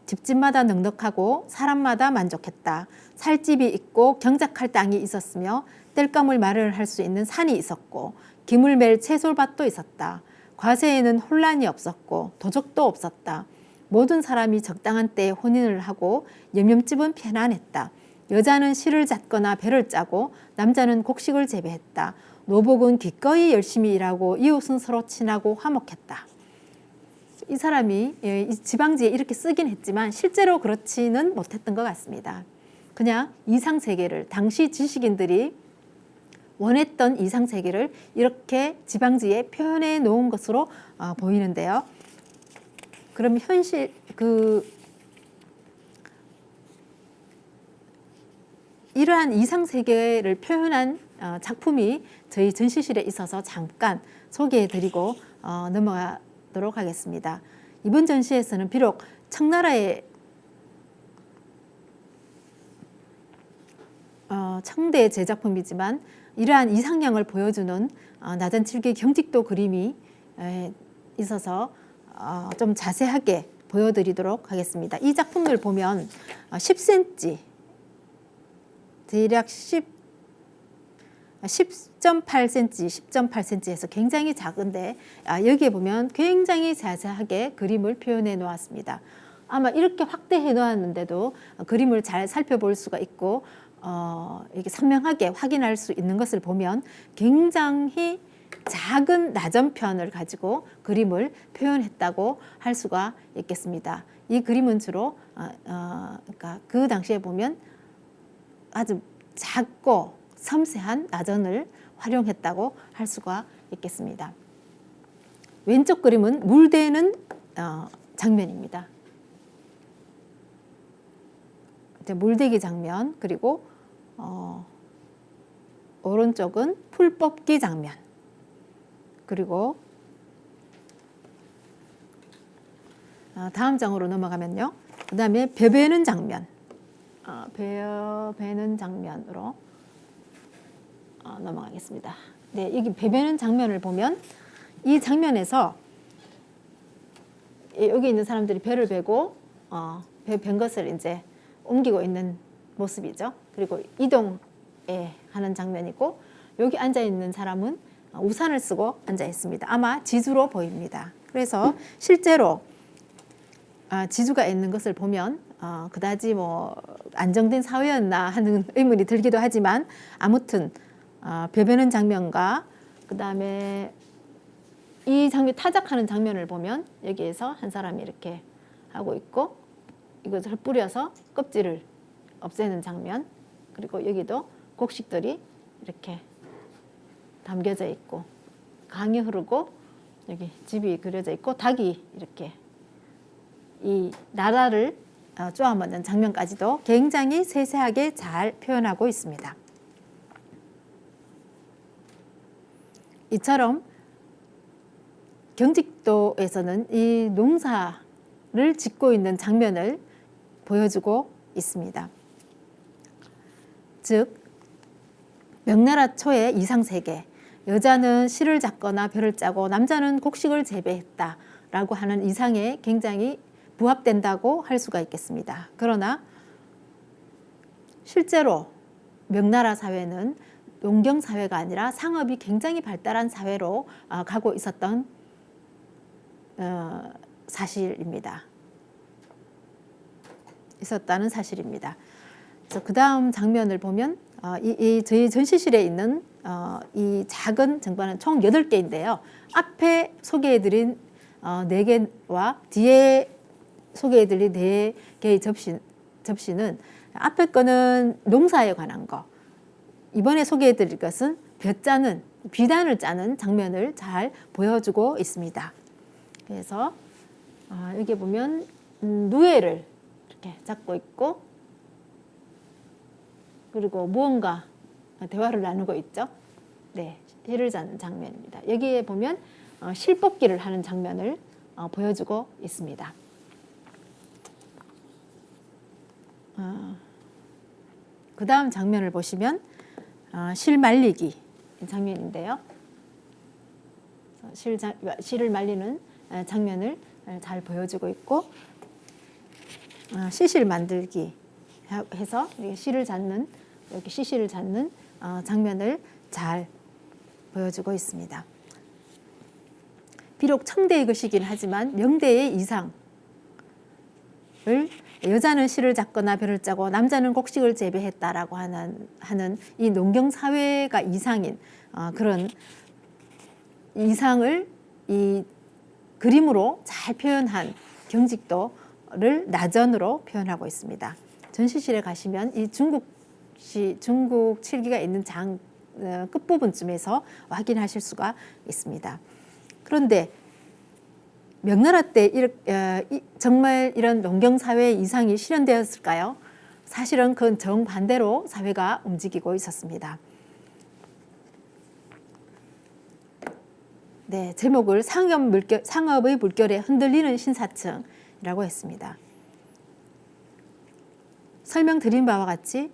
집집마다 넉넉하고 사람마다 만족했다. 살집이 있고 경작할 땅이 있었으며 땔감을 마련할 수 있는 산이 있었고 김을 맬 채솔밭도 있었다. 과세에는 혼란이 없었고 도적도 없었다. 모든 사람이 적당한 때에 혼인을 하고 염염집은 편안했다. 여자는 실을 잣거나 배를 짜고 남자는 곡식을 재배했다. 노복은 기꺼이 열심히 일하고 이웃은 서로 친하고 화목했다. 이 사람이 이 지방지에 이렇게 쓰긴 했지만 실제로 그렇지는 못했던 것 같습니다. 그냥 이상세계를, 당시 지식인들이 원했던 이상세계를 이렇게 지방지에 표현해 놓은 것으로 보이는데요. 그럼 현실 이러한 이상세계를 표현한 작품이 저희 전시실에 있어서 잠깐 소개해드리고 넘어가도록 하겠습니다. 이번 전시에서는 비록 청나라의 청대 제작품이지만 이러한 이상향을 보여주는 나전칠기 경직도 그림이 있어서 좀 자세하게 보여드리도록 하겠습니다. 이 작품을 보면 10cm, 대략 10.8cm, 10.8cm에서 굉장히 작은데 여기에 보면 굉장히 자세하게 그림을 표현해 놓았습니다. 아마 이렇게 확대해 놓았는데도 그림을 잘 살펴볼 수가 있고 이렇게 선명하게 확인할 수 있는 것을 보면 굉장히 작은 나전편을 가지고 그림을 표현했다고 할 수가 있겠습니다. 이 그림은 주로 그러니까 그 당시에 보면 아주 작고 섬세한 나전을 활용했다고 할 수가 있겠습니다. 왼쪽 그림은 물대는 장면입니다. 물대기 장면, 그리고 오른쪽은 풀 뽑기 장면, 그리고 다음 장으로 넘어가면요. 그 다음에 벼 베는 장면, 벼 베는 장면으로 넘어가겠습니다. 네, 여기 벼 베는 장면을 보면 이 장면에서 여기 있는 사람들이 벼를 베고 벼 벤 것을 이제 옮기고 있는 모습이죠. 그리고 이동에 하는 장면이고, 여기 앉아 있는 사람은 우산을 쓰고 앉아 있습니다. 아마 지주로 보입니다. 그래서 실제로 지주가 있는 것을 보면 그다지 뭐 안정된 사회였나 하는 의문이 들기도 하지만, 아무튼 벼 베는 장면과 그 다음에 이 장면 타작하는 장면을 보면 여기에서 한 사람이 이렇게 하고 있고, 이것을 뿌려서 껍질을 없애는 장면, 그리고 여기도 곡식들이 이렇게 담겨져 있고, 강이 흐르고 여기 집이 그려져 있고, 닭이 이렇게 이 나라를 쪼아먹는 장면까지도 굉장히 세세하게 잘 표현하고 있습니다. 이처럼 경직도에서는 이 농사를 짓고 있는 장면을 보여주고 있습니다. 즉, 명나라 초의 이상세계, 여자는 실을 잡거나 벼를 짜고 남자는 곡식을 재배했다라고 하는 이상에 굉장히 부합된다고 할 수가 있겠습니다. 그러나 실제로 명나라 사회는 농경 사회가 아니라 상업이 굉장히 발달한 사회로 가고 있었던 사실입니다. 있었다는 사실입니다. 그래서 그 다음 장면을 보면 저희 전시실에 있는 이 작은 쟁반은 총 8개인데요. 앞에 소개해드린 4개와 뒤에 소개해드린 4개의 접시는 앞에 거는 농사에 관한 거, 이번에 소개해드릴 것은 비단을 짜는 장면을 잘 보여주고 있습니다. 그래서 여기 보면 누에를 이렇게 잡고 있고, 그리고 무언가 대화를 나누고 있죠. 네, 실을 잡는 장면입니다. 여기에 보면 실 뽑기를 하는 장면을 보여주고 있습니다. 그 다음 장면을 보시면 실 말리기 장면인데요. 실을 말리는 장면을 잘 보여주고 있고, 시실 만들기 해서 실을 잡는, 이렇게 시실을 잡는 장면을 잘 보여주고 있습니다. 비록 청대의 것이긴 하지만 명대의 이상을, 여자는 실을 잡거나 벼를 짜고 남자는 곡식을 재배했다라고 하는 이 농경 사회가 이상인 그런 이상을 이 그림으로 잘 표현한 경직도를 나전으로 표현하고 있습니다. 전시실에 가시면 이 중국 칠기가 있는 끝부분쯤에서 확인하실 수가 있습니다. 그런데 명나라 때 정말 이런 농경 사회의 이상이 실현되었을까요? 사실은 그건 정반대로 사회가 움직이고 있었습니다. 네, 제목을 상업의 물결에 흔들리는 신사층이라고 했습니다. 설명드린 바와 같이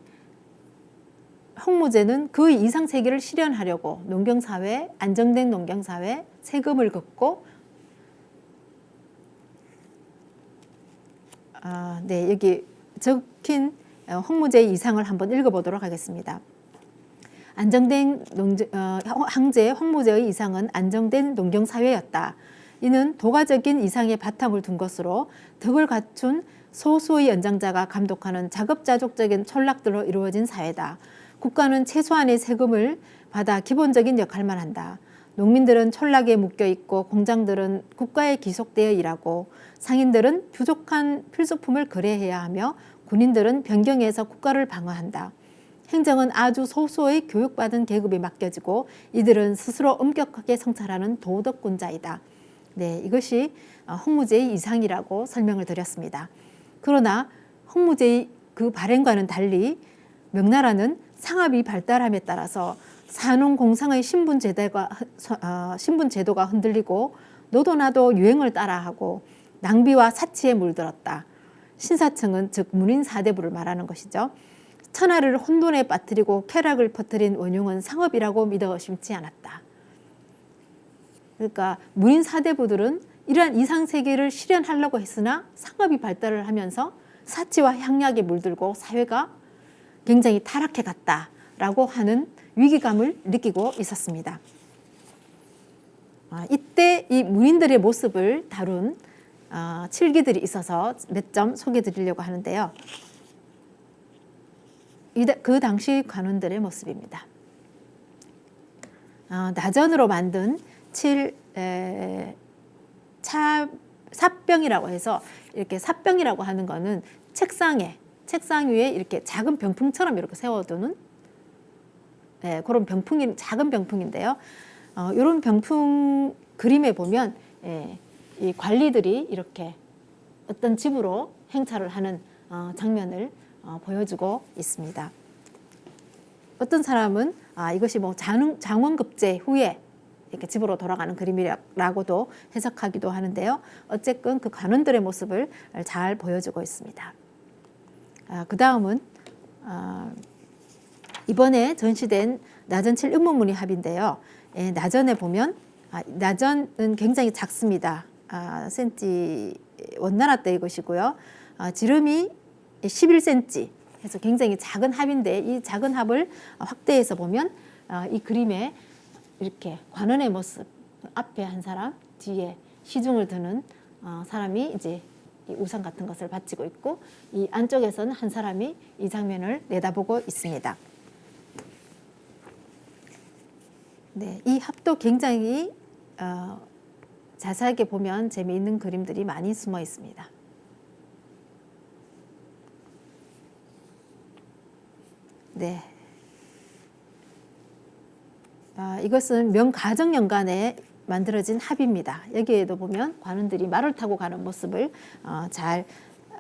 홍무제는 그 이상 세계를 실현하려고 농경사회, 안정된 농경사회, 세금을 걷고, 네, 여기 적힌 홍무제의 이상을 한번 읽어보도록 하겠습니다. 안정된 황제 홍무제의 이상은 안정된 농경사회였다. 이는 도가적인 이상의 바탕을 둔 것으로 덕을 갖춘 소수의 연장자가 감독하는 자급자족적인 촌락들로 이루어진 사회다. 국가는 최소한의 세금을 받아 기본적인 역할만 한다. 농민들은 촌락에 묶여있고 공장들은 국가에 귀속되어 일하고 상인들은 부족한 필수품을 거래해야 하며 군인들은 변경해서 국가를 방어한다. 행정은 아주 소수의 교육받은 계급에 맡겨지고 이들은 스스로 엄격하게 성찰하는 도덕군자이다. 네, 이것이 홍무제의 이상이라고 설명을 드렸습니다. 그러나 홍무제의 그 발행과는 달리 명나라는 상업이 발달함에 따라서 산농공상의 신분제도가 흔들리고 너도 나도 유행을 따라하고 낭비와 사치에 물들었다. 신사청은 즉 문인 사대부를 말하는 것이죠. 천하를 혼돈에 빠뜨리고 쾌락을 퍼뜨린 원흉은 상업이라고 믿어 의심치 않았다. 그러니까 문인 사대부들은 이러한 이상세계를 실현하려고 했으나 상업이 발달을 하면서 사치와 향락에 물들고 사회가 굉장히 타락해 갔다라고 하는 위기감을 느끼고 있었습니다. 이때 이 문인들의 모습을 다룬 칠기들이 있어서 몇 점 소개해 드리려고 하는데요. 그 당시 관원들의 모습입니다. 나전으로 만든 삽병이라고 해서 이렇게 삽병이라고 하는 거는 책상 위에 이렇게 작은 병풍처럼 이렇게 세워두는 그런 작은 병풍인데요. 이런 병풍 그림에 보면 이 관리들이 이렇게 어떤 집으로 행차를 하는 장면을 보여주고 있습니다. 어떤 사람은 이것이 뭐 장원급제 후에 이렇게 집으로 돌아가는 그림이라고도 해석하기도 하는데요. 어쨌든 그 관원들의 모습을 잘 보여주고 있습니다. 그 다음은 이번에 전시된 나전칠 음모문의 합인데요. 나전에 보면 나전은 굉장히 작습니다. 센치 원나라 때의 것이고요. 지름이 11cm 해서 굉장히 작은 합인데 이 작은 합을 확대해서 보면 이 그림에 이렇게 관원의 모습, 앞에 한 사람, 뒤에 시중을 드는 사람이 이제 이 우산 같은 것을 받치고 있고 이 안쪽에서는 한 사람이 이 장면을 내다보고 있습니다. 네, 이 합도 굉장히 자세하게 보면 재미있는 그림들이 많이 숨어 있습니다. 네. 이것은 명가정연간에 만들어진 합입니다. 여기에도 보면 관원들이 말을 타고 가는 모습을 잘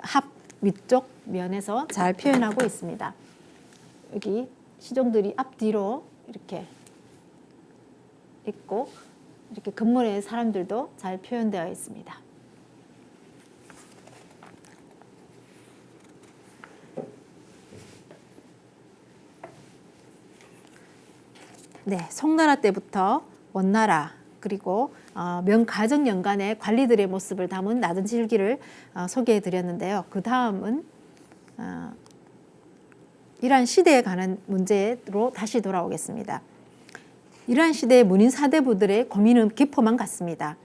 합 위쪽 면에서 잘 표현하고 있습니다. 여기 시종들이 앞뒤로 이렇게 있고 이렇게 근문의 사람들도 잘 표현되어 있습니다. 네, 송나라 때부터 원나라 그리고 명가정연간의 관리들의 모습을 담은 나전칠기를 소개해 드렸는데요. 그 다음은 이러한 시대에 관한 문제로 다시 돌아오겠습니다. 이러한 시대의 문인 사대부들의 고민은 깊어만 갔습니다.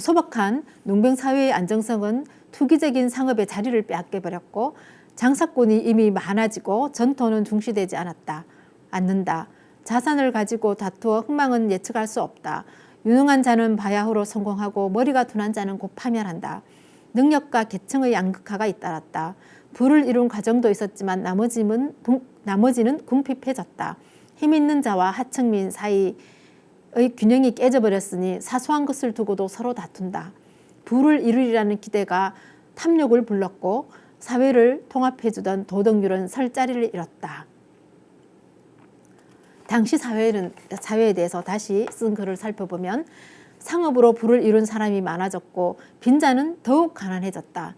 소박한 농병사회의 안정성은 투기적인 상업의 자리를 빼앗겨버렸고 장사꾼이 이미 많아지고 전토는 중시되지 않는다. 자산을 가지고 다투어 흥망은 예측할 수 없다. 유능한 자는 바야흐로 성공하고 머리가 둔한 자는 곧 파멸한다. 능력과 계층의 양극화가 잇따랐다. 부를 이룬 과정도 있었지만 나머지는 궁핍해졌다. 힘 있는 자와 하층민 사이의 균형이 깨져버렸으니 사소한 것을 두고도 서로 다툰다. 부를 이루리라는 기대가 탐욕을 불렀고 사회를 통합해주던 도덕률은 설 자리를 잃었다. 당시 사회에 대해서 다시 쓴 글을 살펴보면 상업으로 부를 이룬 사람이 많아졌고 빈자는 더욱 가난해졌다.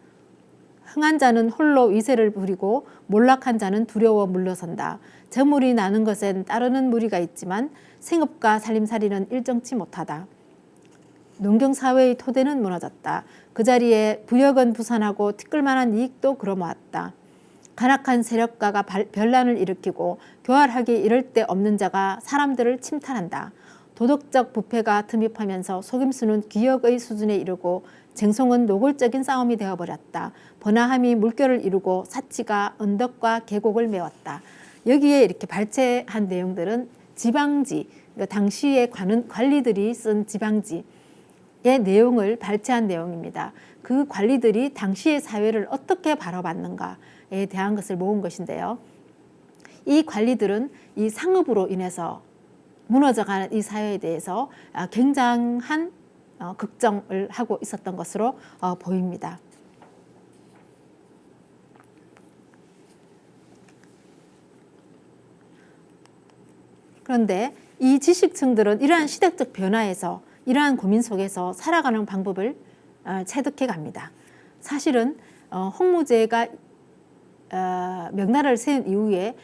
흥한 자는 홀로 위세를 부리고 몰락한 자는 두려워 물러선다. 저물이 나는 것엔 따르는 무리가 있지만 생업과 살림살이는 일정치 못하다. 농경사회의 토대는 무너졌다. 그 자리에 부역은 부산하고 티끌만한 이익도 걸어모았다. 간악한 세력가가 변란을 일으키고 교활하게 이럴 데 없는 자가 사람들을 침탈한다. 도덕적 부패가 틈입하면서 속임수는 기역의 수준에 이르고 쟁송은 노골적인 싸움이 되어버렸다. 번화함이 물결을 이루고 사치가 언덕과 계곡을 메웠다. 여기에 이렇게 발췌한 내용들은 지방지, 그러니까 당시의 관리들이 쓴 지방지의 내용을 발췌한 내용입니다. 그 관리들이 당시의 사회를 어떻게 바라봤는가에 대한 것을 모은 것인데요. 이 관리들은 이 상업으로 인해서 무너져가는 이 사회에 대해서 굉장한 걱정을 하고 있었던 것으로 보입니다. 그런데 이 지식층들은 이러한 시대적 변화에서 이러한 고민 속에서 살아가는 방법을 체득해 갑니다. 사실은 홍무제가 명나라를 세운 이후에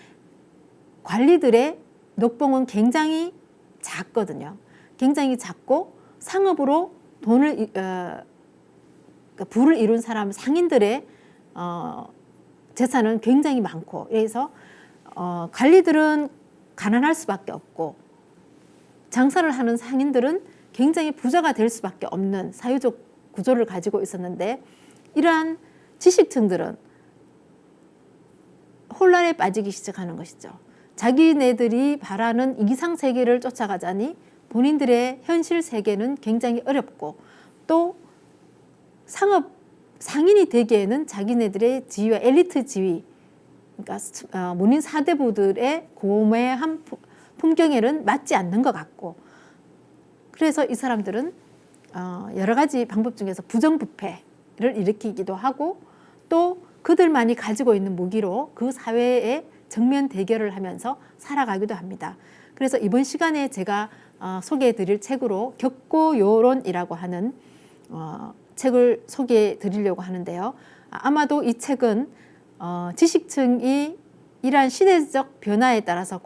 관리들의 녹봉은 굉장히 작거든요. 굉장히 작고 상업으로 돈을 부를 이룬 사람 상인들의 재산은 굉장히 많고, 그래서 관리들은 가난할 수밖에 없고 장사를 하는 상인들은 굉장히 부자가 될 수밖에 없는 사회적 구조를 가지고 있었는데, 이러한 지식층들은 혼란에 빠지기 시작하는 것이죠. 자기네들이 바라는 이기상 세계를 쫓아가자니 본인들의 현실 세계는 굉장히 어렵고, 또 상인이 되기에는 자기네들의 지위와 엘리트 지위, 그러니까 문인 사대부들의 고매한 품경에는 맞지 않는 것 같고, 그래서 이 사람들은 여러 가지 방법 중에서 부정부패를 일으키기도 하고, 또 그들만이 가지고 있는 무기로 그 사회에 정면 대결을 하면서 살아가기도 합니다. 그래서 이번 시간에 제가 소개해 드릴 책으로 격고요론이라고 하는 책을 소개해 드리려고 하는데요. 아마도 이 책은 지식층이 이러한 시대적 변화에 따라서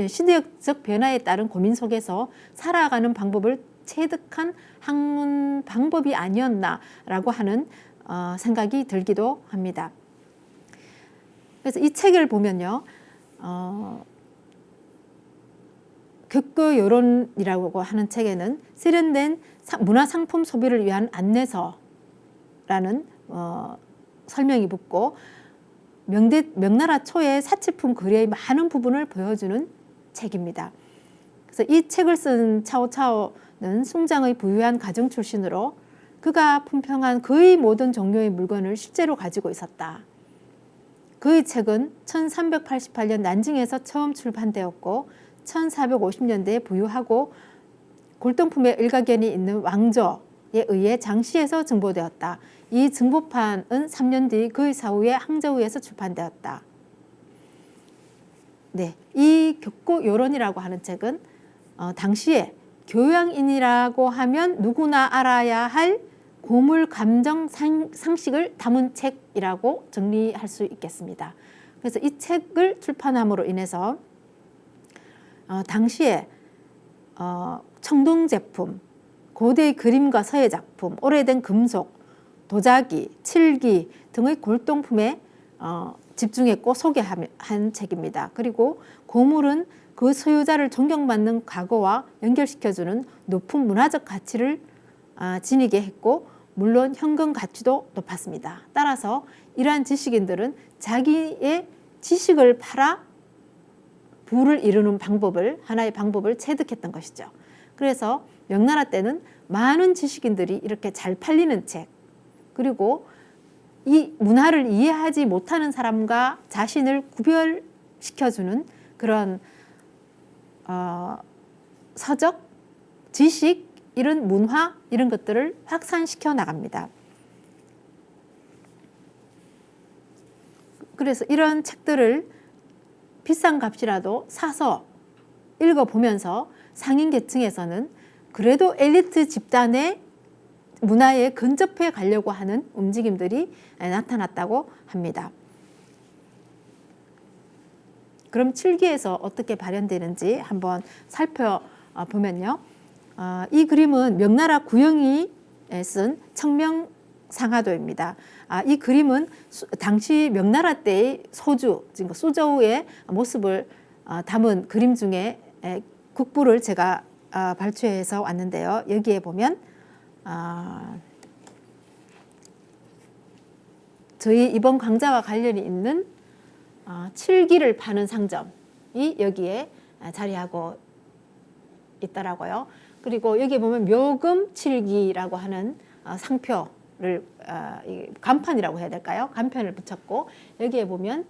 시대적 변화에 따른 고민 속에서 살아가는 방법을 체득한 학문 방법이 아니었나라고 하는 생각이 들기도 합니다. 그래서 이 책을 보면요, 격거요론이라고 하는 책에는 세련된 문화상품 소비를 위한 안내서라는 설명이 붙고, 명나라 초의 사치품 거래의 많은 부분을 보여주는 책입니다. 그래서 이 책을 쓴 차오차오는 숭장의 부유한 가정 출신으로 그가 품평한 거의 모든 종류의 물건을 실제로 가지고 있었다. 그의 책은 1388년 난징에서 처음 출판되었고 1450년대에 부유하고 골동품의 일가견이 있는 왕조에 의해 장시에서 증보되었다. 이 증보판은 3년 뒤 그의 사후에 항저우에서 출판되었다. 네, 이 격고요론이라고 하는 책은 당시에 교양인이라고 하면 누구나 알아야 할 고물 감정 상식을 담은 책이라고 정리할 수 있겠습니다. 그래서 이 책을 출판함으로 인해서 당시에 청동 제품, 고대의 그림과 서예 작품, 오래된 금속, 도자기, 칠기 등의 골동품에 집중했고 소개한 책입니다. 그리고 고물은 그 소유자를 존경받는 과거와 연결시켜주는 높은 문화적 가치를 지니게 했고, 물론 현금 가치도 높았습니다. 따라서 이러한 지식인들은 자기의 지식을 팔아 부를 이루는 하나의 방법을 체득했던 것이죠. 그래서 명나라 때는 많은 지식인들이 이렇게 잘 팔리는 책, 그리고 이 문화를 이해하지 못하는 사람과 자신을 구별시켜주는 그런 서적, 지식, 이런 문화, 이런 것들을 확산시켜 나갑니다. 그래서 이런 책들을 비싼 값이라도 사서 읽어보면서 상인 계층에서는 그래도 엘리트 집단의 문화에 근접해 가려고 하는 움직임들이 나타났다고 합니다. 그럼 칠기에서 어떻게 발현되는지 한번 살펴보면요. 이 그림은 명나라 구영이 쓴 청명상하도입니다. 이 그림은 당시 명나라 때의 소주, 그러니까 수저우의 모습을 담은 그림 중에 국부를 제가 발췌해서 왔는데요. 여기에 보면 저희 이번 강좌와 관련이 있는 칠기를 파는 상점이 여기에 자리하고 있더라고요. 그리고 여기 보면 묘금 칠기라고 하는 상표를 간판이라고 해야 될까요? 간판을 붙였고, 여기에 보면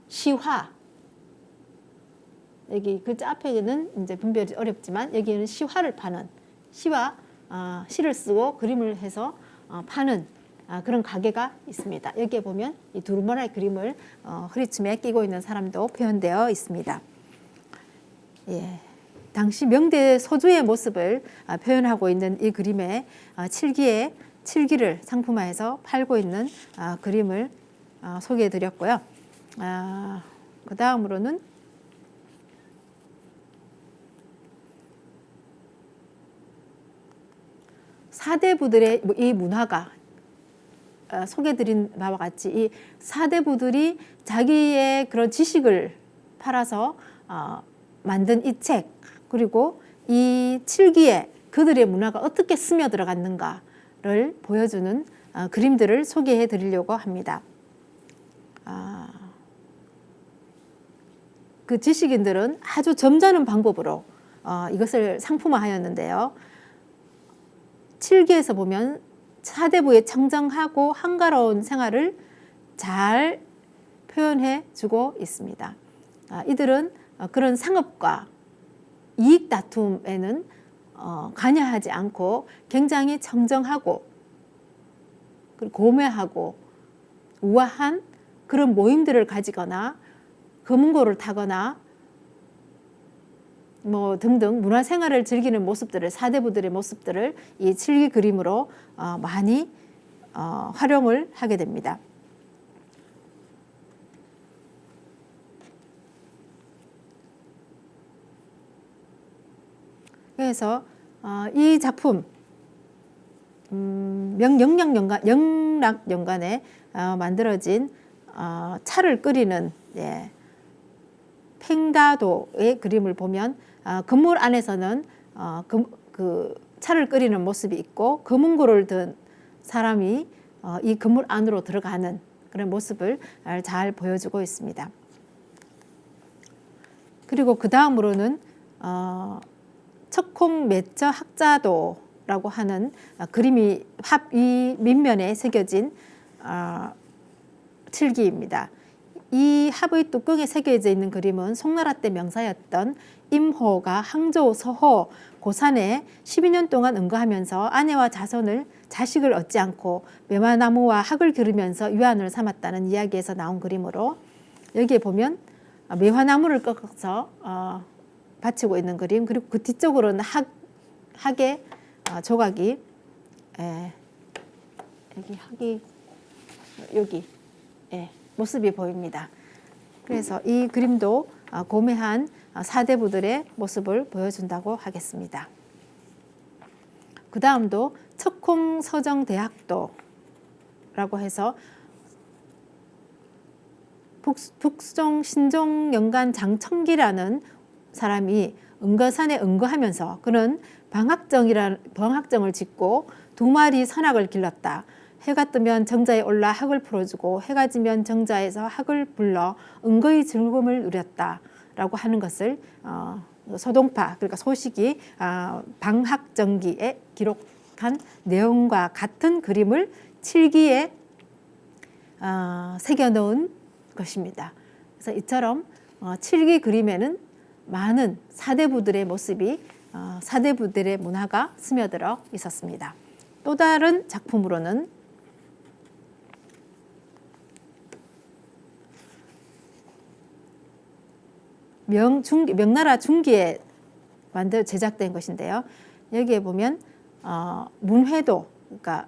시화, 여기 글자 앞에는 이제 분별이 어렵지만 여기는 시화를 파는 시를 쓰고 그림을 해서 파는 그런 가게가 있습니다. 여기에 보면 이 두루마리 그림을 허리춤에 끼고 있는 사람도 표현되어 있습니다. 예, 당시 명대 소주의 모습을 표현하고 있는 이 그림에 칠기를 상품화해서 팔고 있는 그림을 소개해 드렸고요. 그 다음으로는 사대부들의 이 문화가 소개드린 바와 같이 이 사대부들이 자기의 그런 지식을 팔아서 만든 이 책, 그리고 이 칠기에 그들의 문화가 어떻게 스며들어갔는가를 보여주는 그림들을 소개해 드리려고 합니다. 그 지식인들은 아주 점잖은 방법으로 이것을 상품화하였는데요. 칠기에서 보면 사대부의 청정하고 한가로운 생활을 잘 표현해 주고 있습니다. 이들은 그런 상업과 이익 다툼에는 관여하지 않고 굉장히 청정하고 고매하고 우아한 그런 모임들을 가지거나 금은고를 타거나 뭐 등등 문화생활을 즐기는 모습들을, 사대부들의 모습들을 이 칠기 그림으로 많이 활용을 하게 됩니다. 그래서 이 작품 영락연간에 만들어진 차를 끓이는 팽다도의 그림을 보면 건물 안에서는 그 차를 끓이는 모습이 있고 금은고를 든 사람이 이 건물 안으로 들어가는 그런 모습을 잘 보여주고 있습니다. 그리고 그 다음으로는 척콩매처 학자도라고 하는 그림이 이 밑면에 새겨진 칠기입니다. 이 합의 뚜껑에 새겨져 있는 그림은 송나라 때 명사였던 임호가 항저우 서호 고산에 12년 동안 응거하면서 아내와 자식을 얻지 않고 매화나무와 학을 기르면서 유안을 삼았다는 이야기에서 나온 그림으로, 여기에 보면 매화나무를 꺾어서 받치고 있는 그림, 그리고 그 뒤쪽으로는 학의 조각이 여기 모습이 보입니다. 그래서 이 그림도 고매한 사대부들의 모습을 보여준다고 하겠습니다. 그 다음도 척콩서정대학도라고 해서 북수종 신종연간 장청기라는 사람이 은거산에 응거하면서 그는 방학정을 짓고 2마리 선악을 길렀다. 해가 뜨면 정자에 올라 학을 풀어주고 해가 지면 정자에서 학을 불러 은거의 즐거움을 누렸다라고 하는 것을 소동파, 그러니까 소식이 방학정기에 기록한 내용과 같은 그림을 칠기에 새겨놓은 것입니다. 그래서 이처럼 칠기 그림에는 많은 사대부들의 모습이 사대부들의 문화가 스며들어 있었습니다. 또 다른 작품으로는 명나라 중기에 제작된 것인데요. 여기에 보면 문회도, 그러니까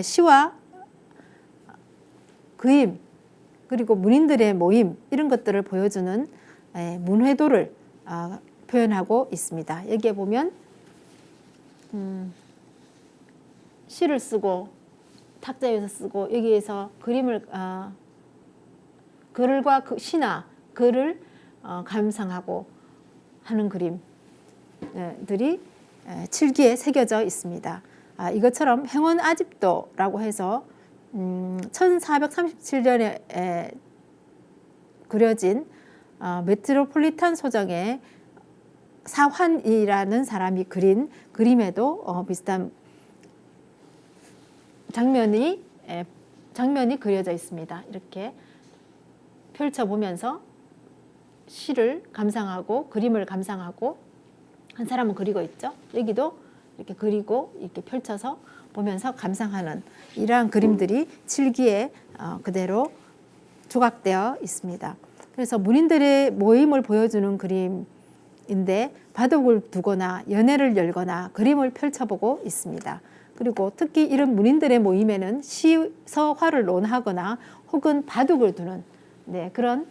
시와 그림, 그리고 문인들의 모임, 이런 것들을 보여주는 문회도를 표현하고 있습니다. 여기에 보면 시를 쓰고 탁자에서 쓰고, 여기에서 그림을 글과 시나 글을 감상하고 하는 그림들이 칠기에 새겨져 있습니다. 이것처럼 행원아집도라고 해서 1437년에 그려진 메트로폴리탄 소정의 사환이라는 사람이 그린 그림에도 비슷한 장면이 그려져 있습니다. 이렇게 펼쳐보면서 시를 감상하고 그림을 감상하고 한 사람은 그리고 있죠. 여기도 이렇게 그리고 이렇게 펼쳐서 보면서 감상하는 이러한 그림들이 칠기에 그대로 조각되어 있습니다. 그래서 문인들의 모임을 보여주는 그림인데 바둑을 두거나 연회를 열거나 그림을 펼쳐보고 있습니다. 그리고 특히 이런 문인들의 모임에는 시서화를 논하거나 혹은 바둑을 두는 그런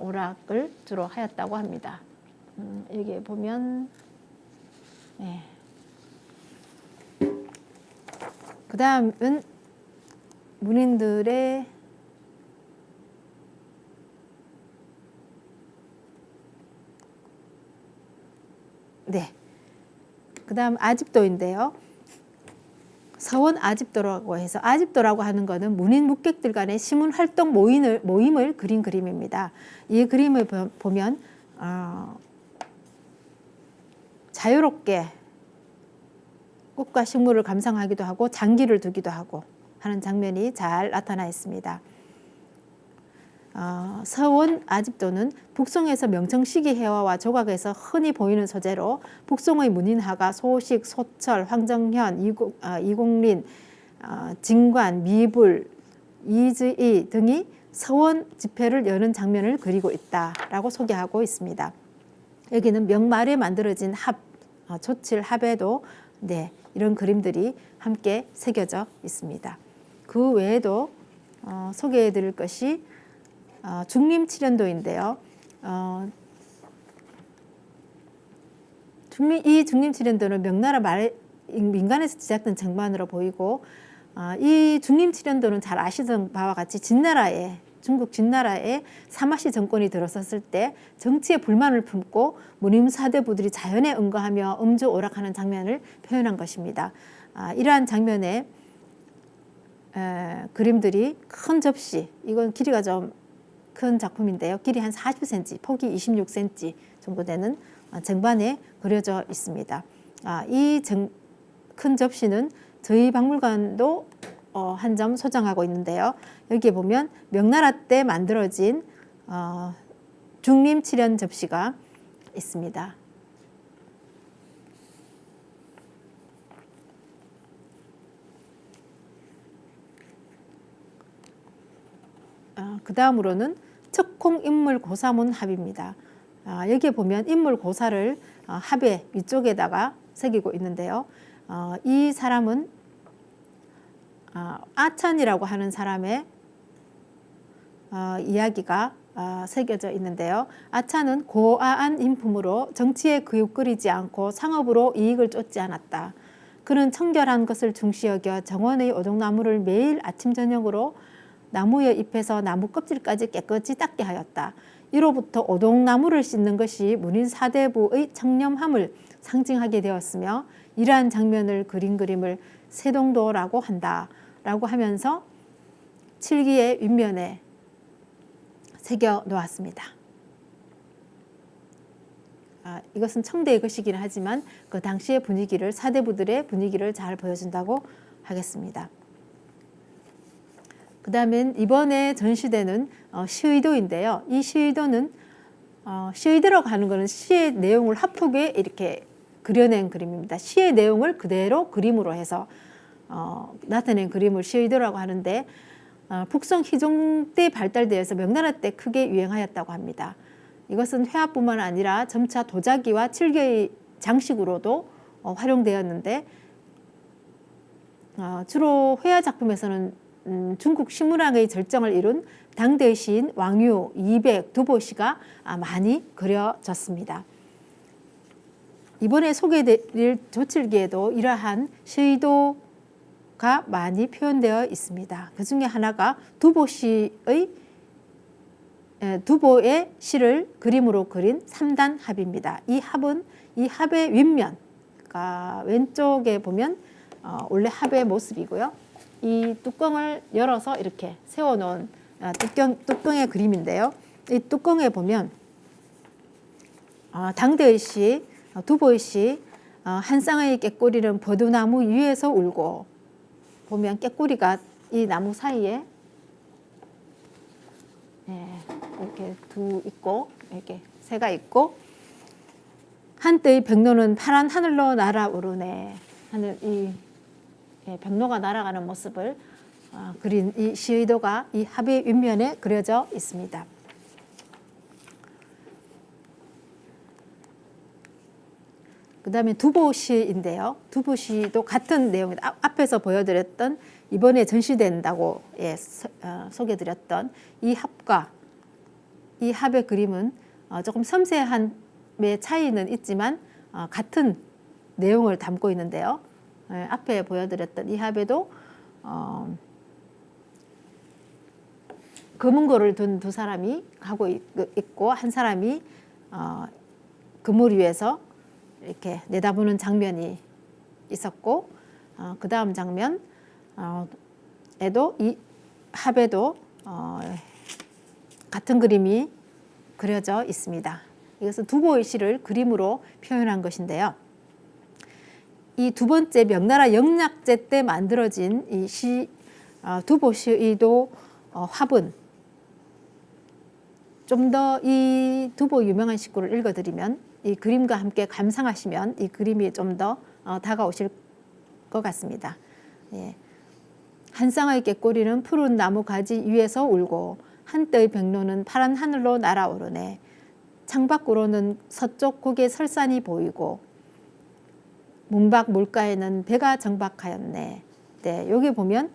오락을 주로 하였다고 합니다. 여기 보면 그 다음은 문인들의 그 다음 아집도인데요. 서원 아집도라고 해서 아집도라고 하는 것은 문인 묵객들 간의 시문 활동 모임을 그린 그림입니다. 이 그림을 보면 자유롭게 꽃과 식물을 감상하기도 하고 장기를 두기도 하고 하는 장면이 잘 나타나 있습니다. 서원 아집도는 북송에서 명청시기 해화와 조각에서 흔히 보이는 소재로 북송의 문인화가 소식, 소철, 황정현, 이공린, 진관, 미불, 이즈이 등이 서원 집회를 여는 장면을 그리고 있다라고 소개하고 있습니다. 여기는 명말에 만들어진 조칠 합에도 이런 그림들이 함께 새겨져 있습니다. 그 외에도 소개해 드릴 것이 중림칠연도인데요. 이 중림칠연도는 명나라 말 민간에서 제작된 정반으로 보이고 이 중림칠연도는 잘 아시던 바와 같이 중국 진나라에 사마씨 정권이 들어섰을 때 정치에 불만을 품고 문임 사대부들이 자연에 응거하며 음주 오락하는 장면을 표현한 것입니다. 이러한 장면의 그림들이 큰 접시, 이건 길이가 좀 큰 작품인데요. 길이 한 40cm, 폭이 26cm 정도 되는 정반에 그려져 있습니다. 이 큰 접시는 저희 박물관도 한 점 소장하고 있는데요. 여기에 보면 명나라 때 만들어진 중림칠연 접시가 있습니다. 그 다음으로는 척콩 인물 고사문 합입니다. 여기에 보면 인물 고사를 합의 위쪽에다가 새기고 있는데요. 이 사람은 아찬이라고 하는 사람의 이야기가 새겨져 있는데요. 아찬은 고아한 인품으로 정치에 그윽거리지 않고 상업으로 이익을 쫓지 않았다. 그는 청결한 것을 중시 여겨 정원의 오동나무를 매일 아침 저녁으로 나무에 잎에서 나무 껍질까지 깨끗이 닦게 하였다. 이로부터 오동나무를 씻는 것이 문인 사대부의 청렴함을 상징하게 되었으며 이러한 장면을 그린 그림을 세동도라고 한다 라고 하면서 칠기의 윗면에 새겨 놓았습니다. 이것은 청대의 것이긴 하지만 그 당시의 분위기를, 사대부들의 분위기를 잘 보여준다고 하겠습니다. 그 다음엔 이번에 전시되는 시의도인데요. 이 시의도는 시의도라고 하는 것은 시의 내용을 합폭에 이렇게 그려낸 그림입니다. 시의 내용을 그대로 그림으로 해서 나타낸 그림을 시의도라고 하는데 북송 희종 때 발달되어서 명나라 때 크게 유행하였다고 합니다. 이것은 회화뿐만 아니라 점차 도자기와 칠개의 장식으로도 활용되었는데 주로 회화 작품에서는 중국 신문학의 절정을 이룬 당대의 시인 왕유, 이백, 두보시가 많이 그려졌습니다. 이번에 소개해드릴 조칠기에도 이러한 시의도가 많이 표현되어 있습니다. 그 중에 하나가 두보의 시를 그림으로 그린 3단 합입니다. 이 합의 윗면, 그러니까 왼쪽에 보면 원래 합의 모습이고요. 이 뚜껑을 열어서 이렇게 세워놓은 뚜껑의 그림인데요. 이 뚜껑에 보면 당대의 시, 두보의 시, 한 쌍의 깨꼬리는 버두나무 위에서 울고, 보면 깨꼬리가 이 나무 사이에 이렇게 있고, 이렇게 새가 있고, 한때의 백로는 파란 하늘로 날아오르네. 하늘 이 백로가 날아가는 모습을 그린 이 시의도가 이 합의 윗면에 그려져 있습니다. 그 다음에 두보시인데요. 두보시도 같은 내용입니다. 앞에서 보여드렸던 이번에 전시된다고 소개드렸던 이 합과 이 합의 그림은 조금 섬세한 차이는 있지만 같은 내용을 담고 있는데요. 앞에 보여드렸던 이 합에도 금은고를 둔 두 사람이 가고 있고 한 사람이 그물 위에서 이렇게 내다보는 장면이 있었고 그 다음 장면 에도 이 합에도 같은 그림이 그려져 있습니다. 이것은 두보의 시를 그림으로 표현한 것인데요. 이 두 번째 명나라 영락제 때 만들어진 이 시 두보시의도 화분, 좀 더 이 두보 유명한 시구를 읽어드리면 이 그림과 함께 감상하시면 이 그림이 좀 더 다가오실 것 같습니다. 예. 한 쌍의 꾀꼬리는 푸른 나무 가지 위에서 울고 한때의 백로는 파란 하늘로 날아오르네. 창밖으로는 서쪽 국의 설산이 보이고 문밖 물가에는 배가 정박하였네. 네, 여기 보면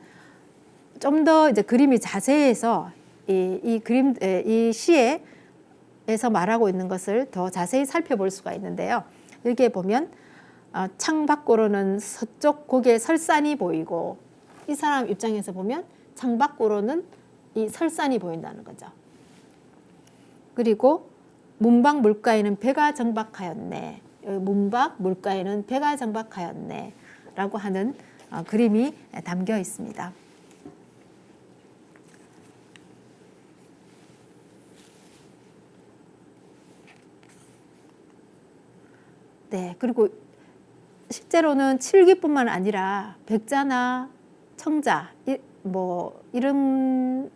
좀 더 이제 그림이 자세해서 이 그림 이 시에서 말하고 있는 것을 더 자세히 살펴볼 수가 있는데요. 여기에 보면 창밖으로는 서쪽 국의 설산이 보이고 이 사람 입장에서 보면 창밖으로는 이 설산이 보인다는 거죠. 그리고 문밖 물가에는 배가 정박하였네. 문밖 물가에는 배가 정박하였네 라고 하는 그림이 담겨 있습니다. 네, 그리고 실제로는 칠기뿐만 아니라 백자나 청자, 이런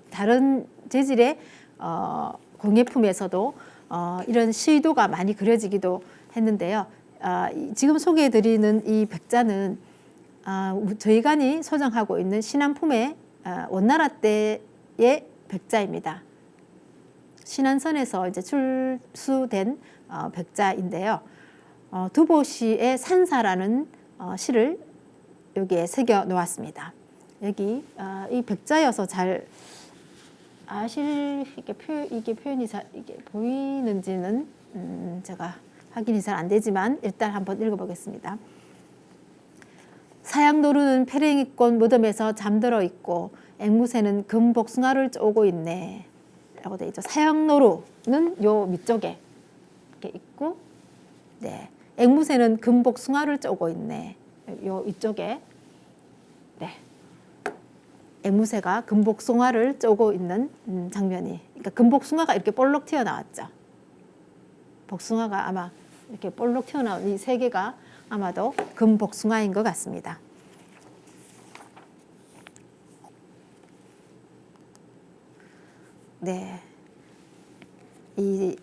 다른 재질의 공예품에서도 이런 시도가 많이 그려지기도 했는데요. 지금 소개해드리는 이 백자는 저희관이 소장하고 있는 신안품의 원나라 때의 백자입니다. 신안선에서 이제 출수된 백자인데요. 두보시의 산사라는 시를 여기에 새겨 놓았습니다. 여기 이 백자여서 잘 이게 표현이 잘 이게 보이는지는 제가 확인이 잘 안 되지만 일단 한번 읽어보겠습니다. 사양노루는 페랭이꽃 무덤에서 잠들어 있고 앵무새는 금복숭아를 쪼고 있네 라고 되어 있죠. 사양노루는 요 밑쪽에 이렇게 있고, 네, 앵무새는 금복숭아를 쪼고 있네 요 이쪽에, 네, 앵무새가 금복숭아를 쪼고 있는 장면이, 그러니까 금복숭아가 이렇게 볼록 튀어나왔죠. 복숭아가 아마 이렇게 볼록 튀어나온 이 세 개가 아마도 금복숭아인 것 같습니다. 네, 이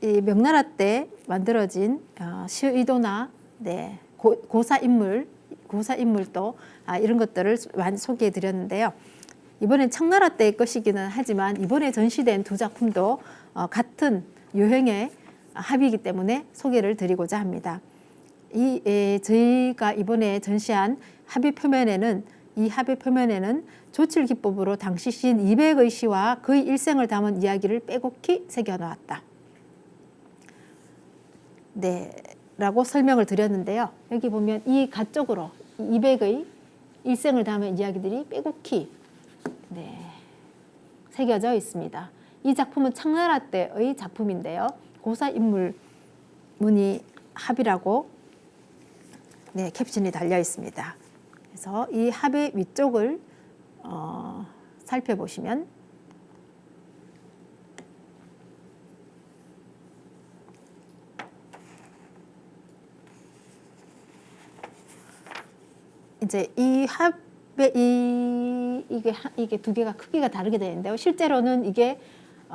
명나라 때 만들어진 시의도나 네, 고사 인물도 이런 것들을 많이 소개해 드렸는데요. 이번엔 청나라 때의 것이기는 하지만 이번에 전시된 두 작품도 같은 유형의 합이기 때문에 소개를 드리고자 합니다. 저희가 이번에 전시한 합의 표면에는 조칠기법으로 당시 시인 200의 시와 그의 일생을 담은 이야기를 빼곡히 새겨놓았다. 네, 라고 설명을 드렸는데요. 여기 보면 이 가쪽으로 200의 일생을 담은 이야기들이 빼곡히 새겨져 있습니다. 이 작품은 청나라 때의 작품인데요. 고사 인물 문의 합이라고 캡션이 달려 있습니다. 그래서 이 합의 위쪽을 살펴보시면 이제 이 합의 이게 두 개가 크기가 다르게 되는데요. 실제로는 이게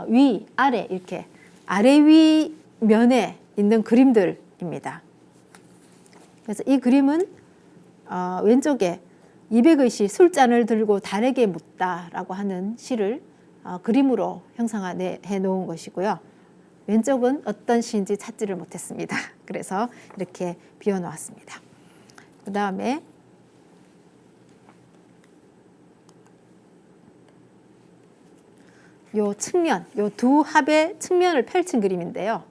위, 아래 이렇게 아래 위 면에 있는 그림들입니다. 그래서 이 그림은 왼쪽에 이백의 시 술잔을 들고 달에게 묻다라고 하는 시를 그림으로 형상화해 놓은 것이고요. 왼쪽은 어떤 시인지 찾지를 못했습니다. 그래서 이렇게 비워 놓았습니다. 그 다음에 요 측면, 요 두 합의 측면을 펼친 그림인데요.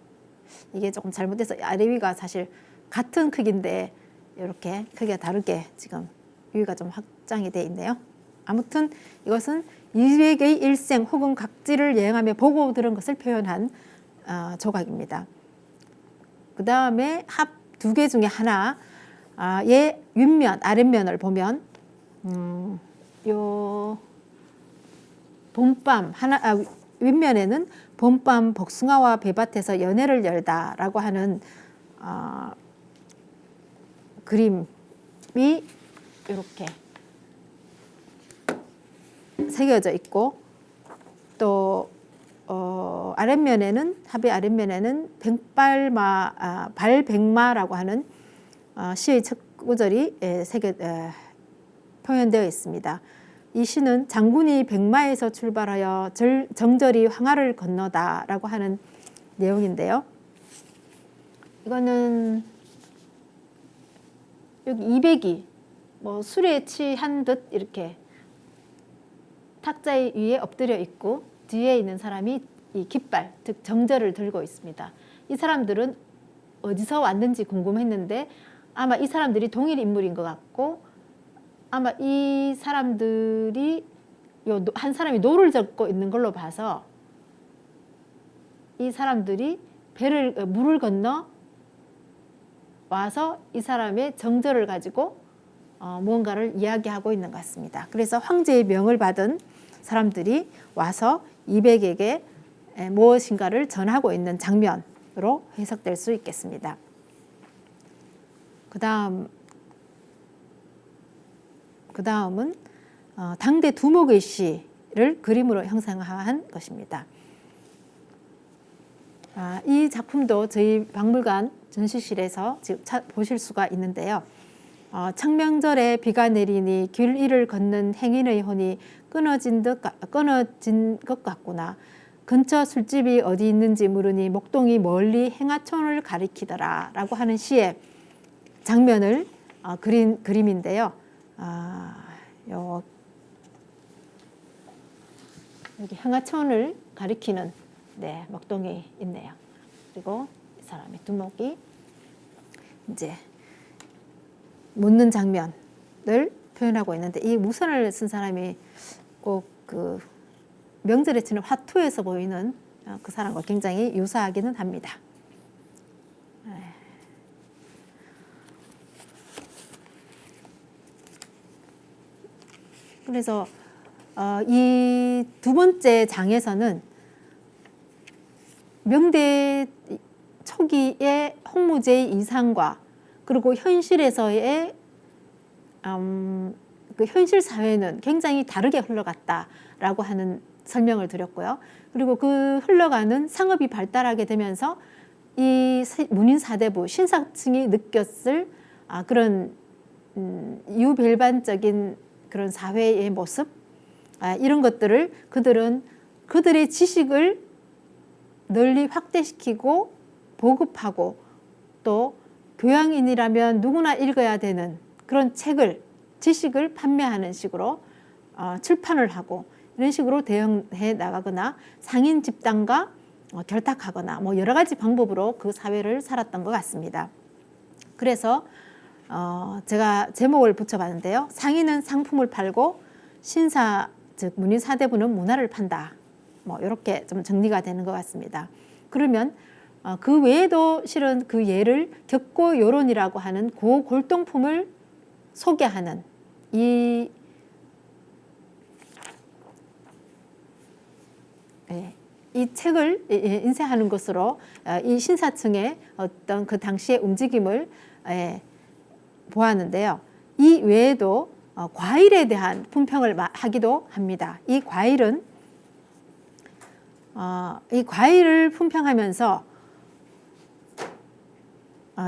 이게 조금 잘못돼서 아래 위가 사실 같은 크기인데 이렇게 크기가 다르게 지금 위가 좀 확장이 되어 있네요. 아무튼 이것은 이백의 일생 혹은 각지를 여행하며 보고 들은 것을 표현한 조각입니다. 그 다음에 합 두 개 중에 하나의 윗면, 아랫면을 보면 요 봄밤 윗면에는 봄밤 복숭아와 배밭에서 연회를 열다라고 하는 그림이 이렇게 새겨져 있고, 또 아랫면에는 합의 아랫면에는 발백마라고 하는 시의 첫 구절이 표현되어 있습니다. 이 시는 장군이 백마에서 출발하여 정절이 황하를 건너다라고 하는 내용인데요. 이거는 여기 200이 뭐 술에 취한 듯 이렇게 탁자 위에 엎드려 있고 뒤에 있는 사람이 이 깃발, 즉 정절을 들고 있습니다. 이 사람들은 어디서 왔는지 궁금했는데 아마 이 사람들이 동일 인물인 것 같고, 아마 이 사람들이 한 사람이 노를 젓고 있는 걸로 봐서 이 사람들이 물을 건너 와서 이 사람의 정절을 가지고 무언가를 이야기하고 있는 것 같습니다. 그래서 황제의 명을 받은 사람들이 와서 이백에게 무엇인가를 전하고 있는 장면으로 해석될 수 있겠습니다. 그 다음은 당대 두목의 시를 그림으로 형상화한 것입니다. 이 작품도 저희 박물관 전시실에서 지금 보실 수가 있는데요. 청명절에 비가 내리니 길 위를 걷는 행인의 혼이 끊어진 것 같구나. 근처 술집이 어디 있는지 물으니 목동이 멀리 행하촌을 가리키더라 라고 하는 시의 장면을 그린 그림인데요. 여기 행하촌을 가리키는 목동이 있네요. 그리고 이 사람의 두목이 이제 묻는 장면을 표현하고 있는데, 이 무선을 쓴 사람이 꼭 그 명절에 치는 화투에서 보이는 그 사람과 굉장히 유사하기는 합니다. 그래서 이 두 번째 장에서는 명대 초기의 홍무제의 이상과 그리고 현실에서의 그 현실 사회는 굉장히 다르게 흘러갔다라고 하는 설명을 드렸고요. 그리고 그 흘러가는 상업이 발달하게 되면서 이 문인 사대부 신사층이 느꼈을 그런 유별반적인 그런 사회의 모습, 이런 것들을 그들의 지식을 널리 확대시키고 보급하고, 또 교양인이라면 누구나 읽어야 되는 그런 지식을 판매하는 식으로 출판을 하고, 이런 식으로 대응해 나가거나 상인 집단과 결탁하거나 뭐 여러 가지 방법으로 그 사회를 살았던 것 같습니다. 그래서 제가 제목을 붙여봤는데요. 상인은 상품을 팔고 신사, 즉 문인 사대부는 문화를 판다. 뭐 이렇게 좀 정리가 되는 것 같습니다. 그러면 그 외에도 실은 그 예를 격고요론이라고 하는 고골동품을 소개하는 이 책을 인쇄하는 것으로 이 신사층의 어떤 그 당시의 움직임을 보았는데요. 이 외에도 과일에 대한 품평을 하기도 합니다. 이 과일을 품평하면서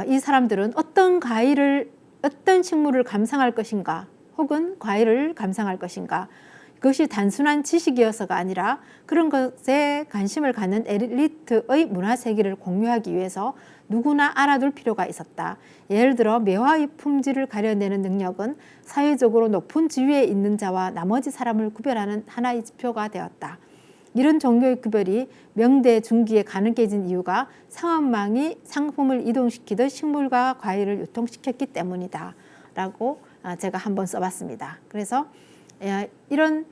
이 사람들은 어떤 과일을 어떤 식물을 감상할 것인가 혹은 과일을 감상할 것인가 그것이 단순한 지식이어서가 아니라 그런 것에 관심을 갖는 엘리트의 문화 세계를 공유하기 위해서 누구나 알아둘 필요가 있었다. 예를 들어 매화의 품질을 가려내는 능력은 사회적으로 높은 지위에 있는 자와 나머지 사람을 구별하는 하나의 지표가 되었다. 이런 종교의 구별이 명대 중기에 가능해진 이유가 상업망이 상품을 이동시키듯 식물과 과일을 유통시켰기 때문이다 라고 제가 한번 써봤습니다. 그래서 이런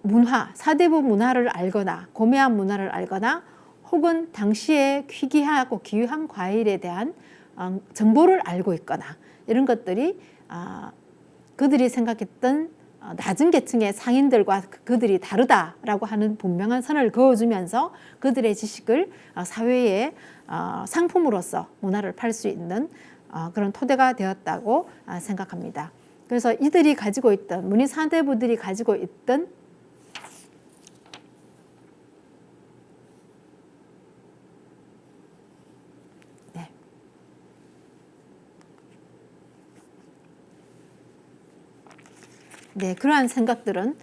문화, 사대부 문화를 알거나 고매한 문화를 알거나 혹은 당시에 희귀하고 귀한 과일에 대한 정보를 알고 있거나 이런 것들이 그들이 생각했던 낮은 계층의 상인들과 그들이 다르다라고 하는 분명한 선을 그어주면서 그들의 지식을 사회의 상품으로서 문화를 팔 수 있는 그런 토대가 되었다고 생각합니다. 그래서 이들이 가지고 있던 문희 사대부들이 가지고 있던 그러한 생각들은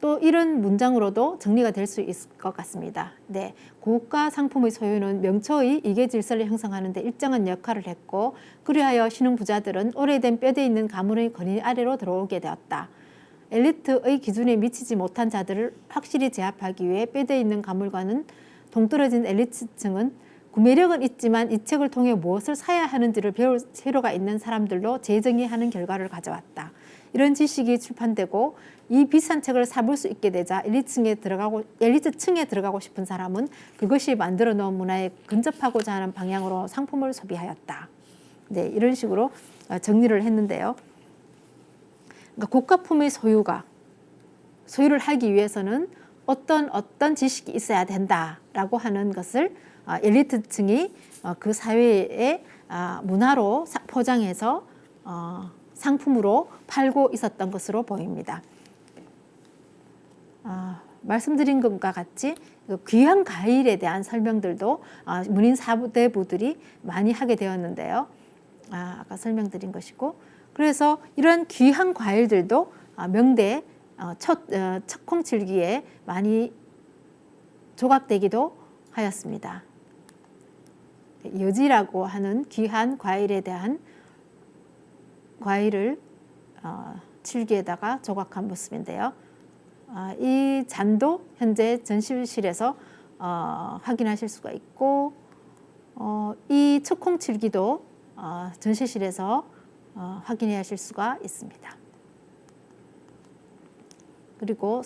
또 이런 문장으로도 정리가 될 수 있을 것 같습니다. 고가 상품의 소유는 명초의 이계 질서를 형성하는 데 일정한 역할을 했고 그리하여 신흥 부자들은 오래된 뼈대 있는 가문의 권위 아래로 들어오게 되었다. 엘리트의 기준에 미치지 못한 자들을 확실히 제압하기 위해 뼈대 있는 가물과는 동떨어진 엘리트층은 구매력은 있지만 이 책을 통해 무엇을 사야 하는지를 배울 필요가 있는 사람들로 재정의하는 결과를 가져왔다. 이런 지식이 출판되고 이 비싼 책을 사볼 수 있게 되자 엘리트층에 들어가고 싶은 사람은 그것이 만들어 놓은 문화에 근접하고자 하는 방향으로 상품을 소비하였다. 이런 식으로 정리를 했는데요. 그러니까 고가품의 소유를 하기 위해서는 어떤 지식이 있어야 된다라고 하는 것을 엘리트층이 그 사회의 문화로 포장해서 상품으로 팔고 있었던 것으로 보입니다. 말씀드린 것과 같이 귀한 과일에 대한 설명들도 문인 사대부들이 많이 하게 되었는데요. 아까 설명드린 것이고 그래서 이런 귀한 과일들도 명대 척콩칠기에 많이 조각되기도 하였습니다. 여지라고 하는 귀한 과일에 대한 과일을 칠기에다가 조각한 모습인데요. 이 잔도 현재 전시실에서 확인하실 수가 있고 이 척콩칠기도 전시실에서 확인하실 수가 있습니다. 그리고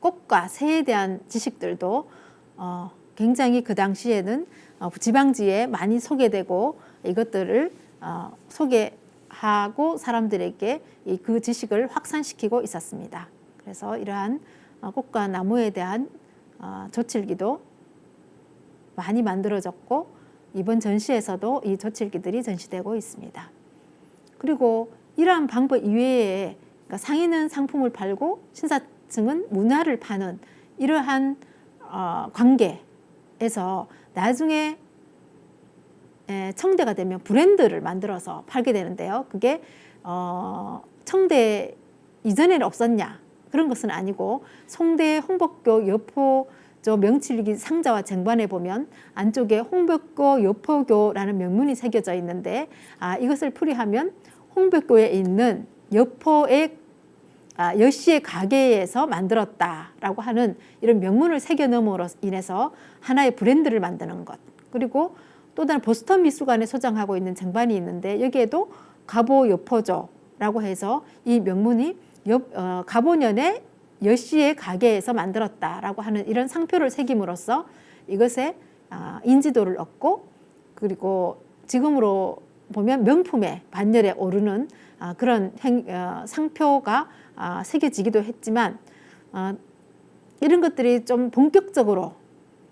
꽃과 새에 대한 지식들도 굉장히 그 당시에는 지방지에 많이 소개되고 이것들을 소개하고 사람들에게 그 지식을 확산시키고 있었습니다. 그래서 이러한 꽃과 나무에 대한 조칠기도 많이 만들어졌고 이번 전시에서도 이 조칠기들이 전시되고 있습니다. 그리고 이러한 방법 이외에 그러니까 상인은 상품을 팔고 신사층은 문화를 파는 이러한 관계에서 나중에 청대가 되면 브랜드를 만들어서 팔게 되는데요. 그게 청대 이전에는 없었냐 그런 것은 아니고 송대 홍법교 여포조 명칠기 상자와 쟁반에 보면 안쪽에 홍법교 여포교라는 명문이 새겨져 있는데 이것을 풀이하면 홍법교에 있는 여포의 여씨의 가게에서 만들었다라고 하는 이런 명문을 새겨 넣음으로 인해서 하나의 브랜드를 만드는 것. 그리고 또 다른 보스턴 미술관에 소장하고 있는 쟁반이 있는데 여기에도 가보 여포조라고 해서 이 명문이 가보년의 여씨의 가게에서 만들었다라고 하는 이런 상표를 새김으로써 이것에 인지도를 얻고 그리고 지금으로 보면 명품의 반열에 오르는 그런 상표가 새겨지기도 했지만 이런 것들이 좀 본격적으로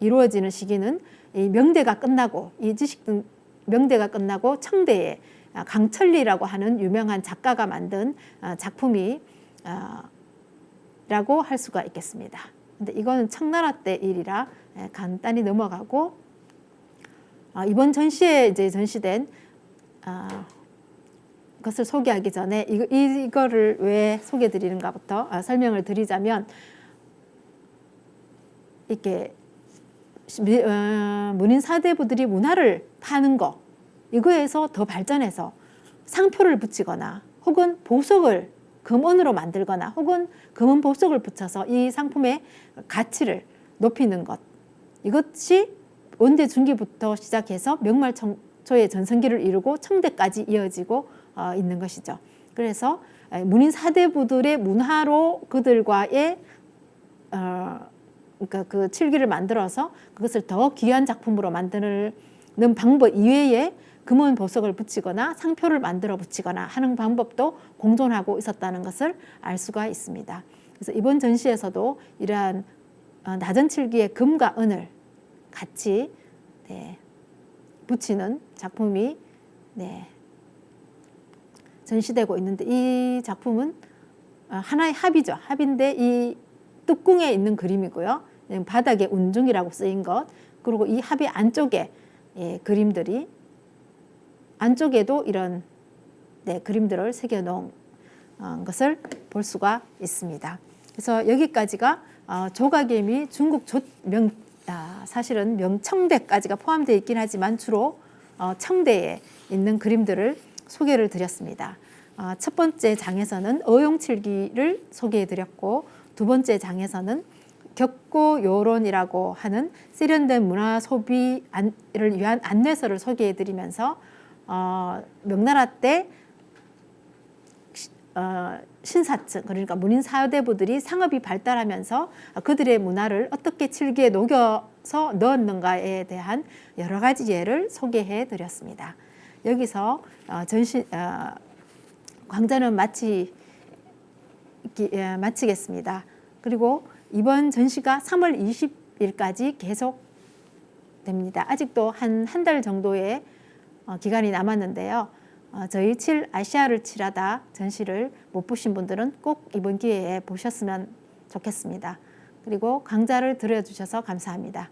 이루어지는 시기는 이 명대가 끝나고 이 지식등 명대가 끝나고 청대에 강철리라고 하는 유명한 작가가 만든 작품이 라고 할 수가 있겠습니다. 근데 이거는 청나라 때 일이라 간단히 넘어가고 이번 전시에 이제 전시된 것을 소개하기 전에 이거를 왜 소개드리는가부터 설명을 드리자면, 이렇게 문인 사대부들이 문화를 파는 거, 이거에서 더 발전해서 상표를 붙이거나 혹은 보석을 금원으로 만들거나 혹은 금은 보석을 붙여서 이 상품의 가치를 높이는 것, 이것이 원대 중기부터 시작해서 명말청초의 전성기를 이루고 청대까지 이어지고 있는 것이죠. 그래서 문인 사대부들의 문화로 그들과의 그러니까 그 칠기를 만들어서 그것을 더 귀한 작품으로 만드는 방법 이외에 금원 보석을 붙이거나 상표를 만들어 붙이거나 하는 방법도 공존하고 있었다는 것을 알 수가 있습니다. 그래서 이번 전시에서도 이러한 낮은 칠기의 금과 은을 같이 붙이는 작품이 전시되고 있는데, 이 작품은 하나의 합이죠. 합인데 이 뚜껑에 있는 그림이고요. 바닥에 운중이라고 쓰인 것, 그리고 이 합의 안쪽에 그림들이, 안쪽에도 이런 그림들을 새겨놓은 것을 볼 수가 있습니다. 그래서 여기까지가 조가개미 중국 사실은 명청대까지가 포함되어 있긴 하지만 주로 청대에 있는 그림들을 소개를 드렸습니다. 첫 번째 장에서는 어용칠기를 소개해 드렸고, 두 번째 장에서는 격고요론이라고 하는 세련된 문화 소비를 위한 안내서를 소개해 드리면서 명나라 때 신사층, 그러니까 문인 사대부들이 상업이 발달하면서 그들의 문화를 어떻게 칠기에 녹여서 넣었는가에 대한 여러 가지 예를 소개해 드렸습니다. 여기서 강좌는 마치겠습니다. 그리고 이번 전시가 3월 20일까지 계속됩니다. 아직도 한 달 정도의 기간이 남았는데요. 저희 아시아를 칠하다 전시를 못 보신 분들은 꼭 이번 기회에 보셨으면 좋겠습니다. 그리고 강좌를 들어주셔서 감사합니다.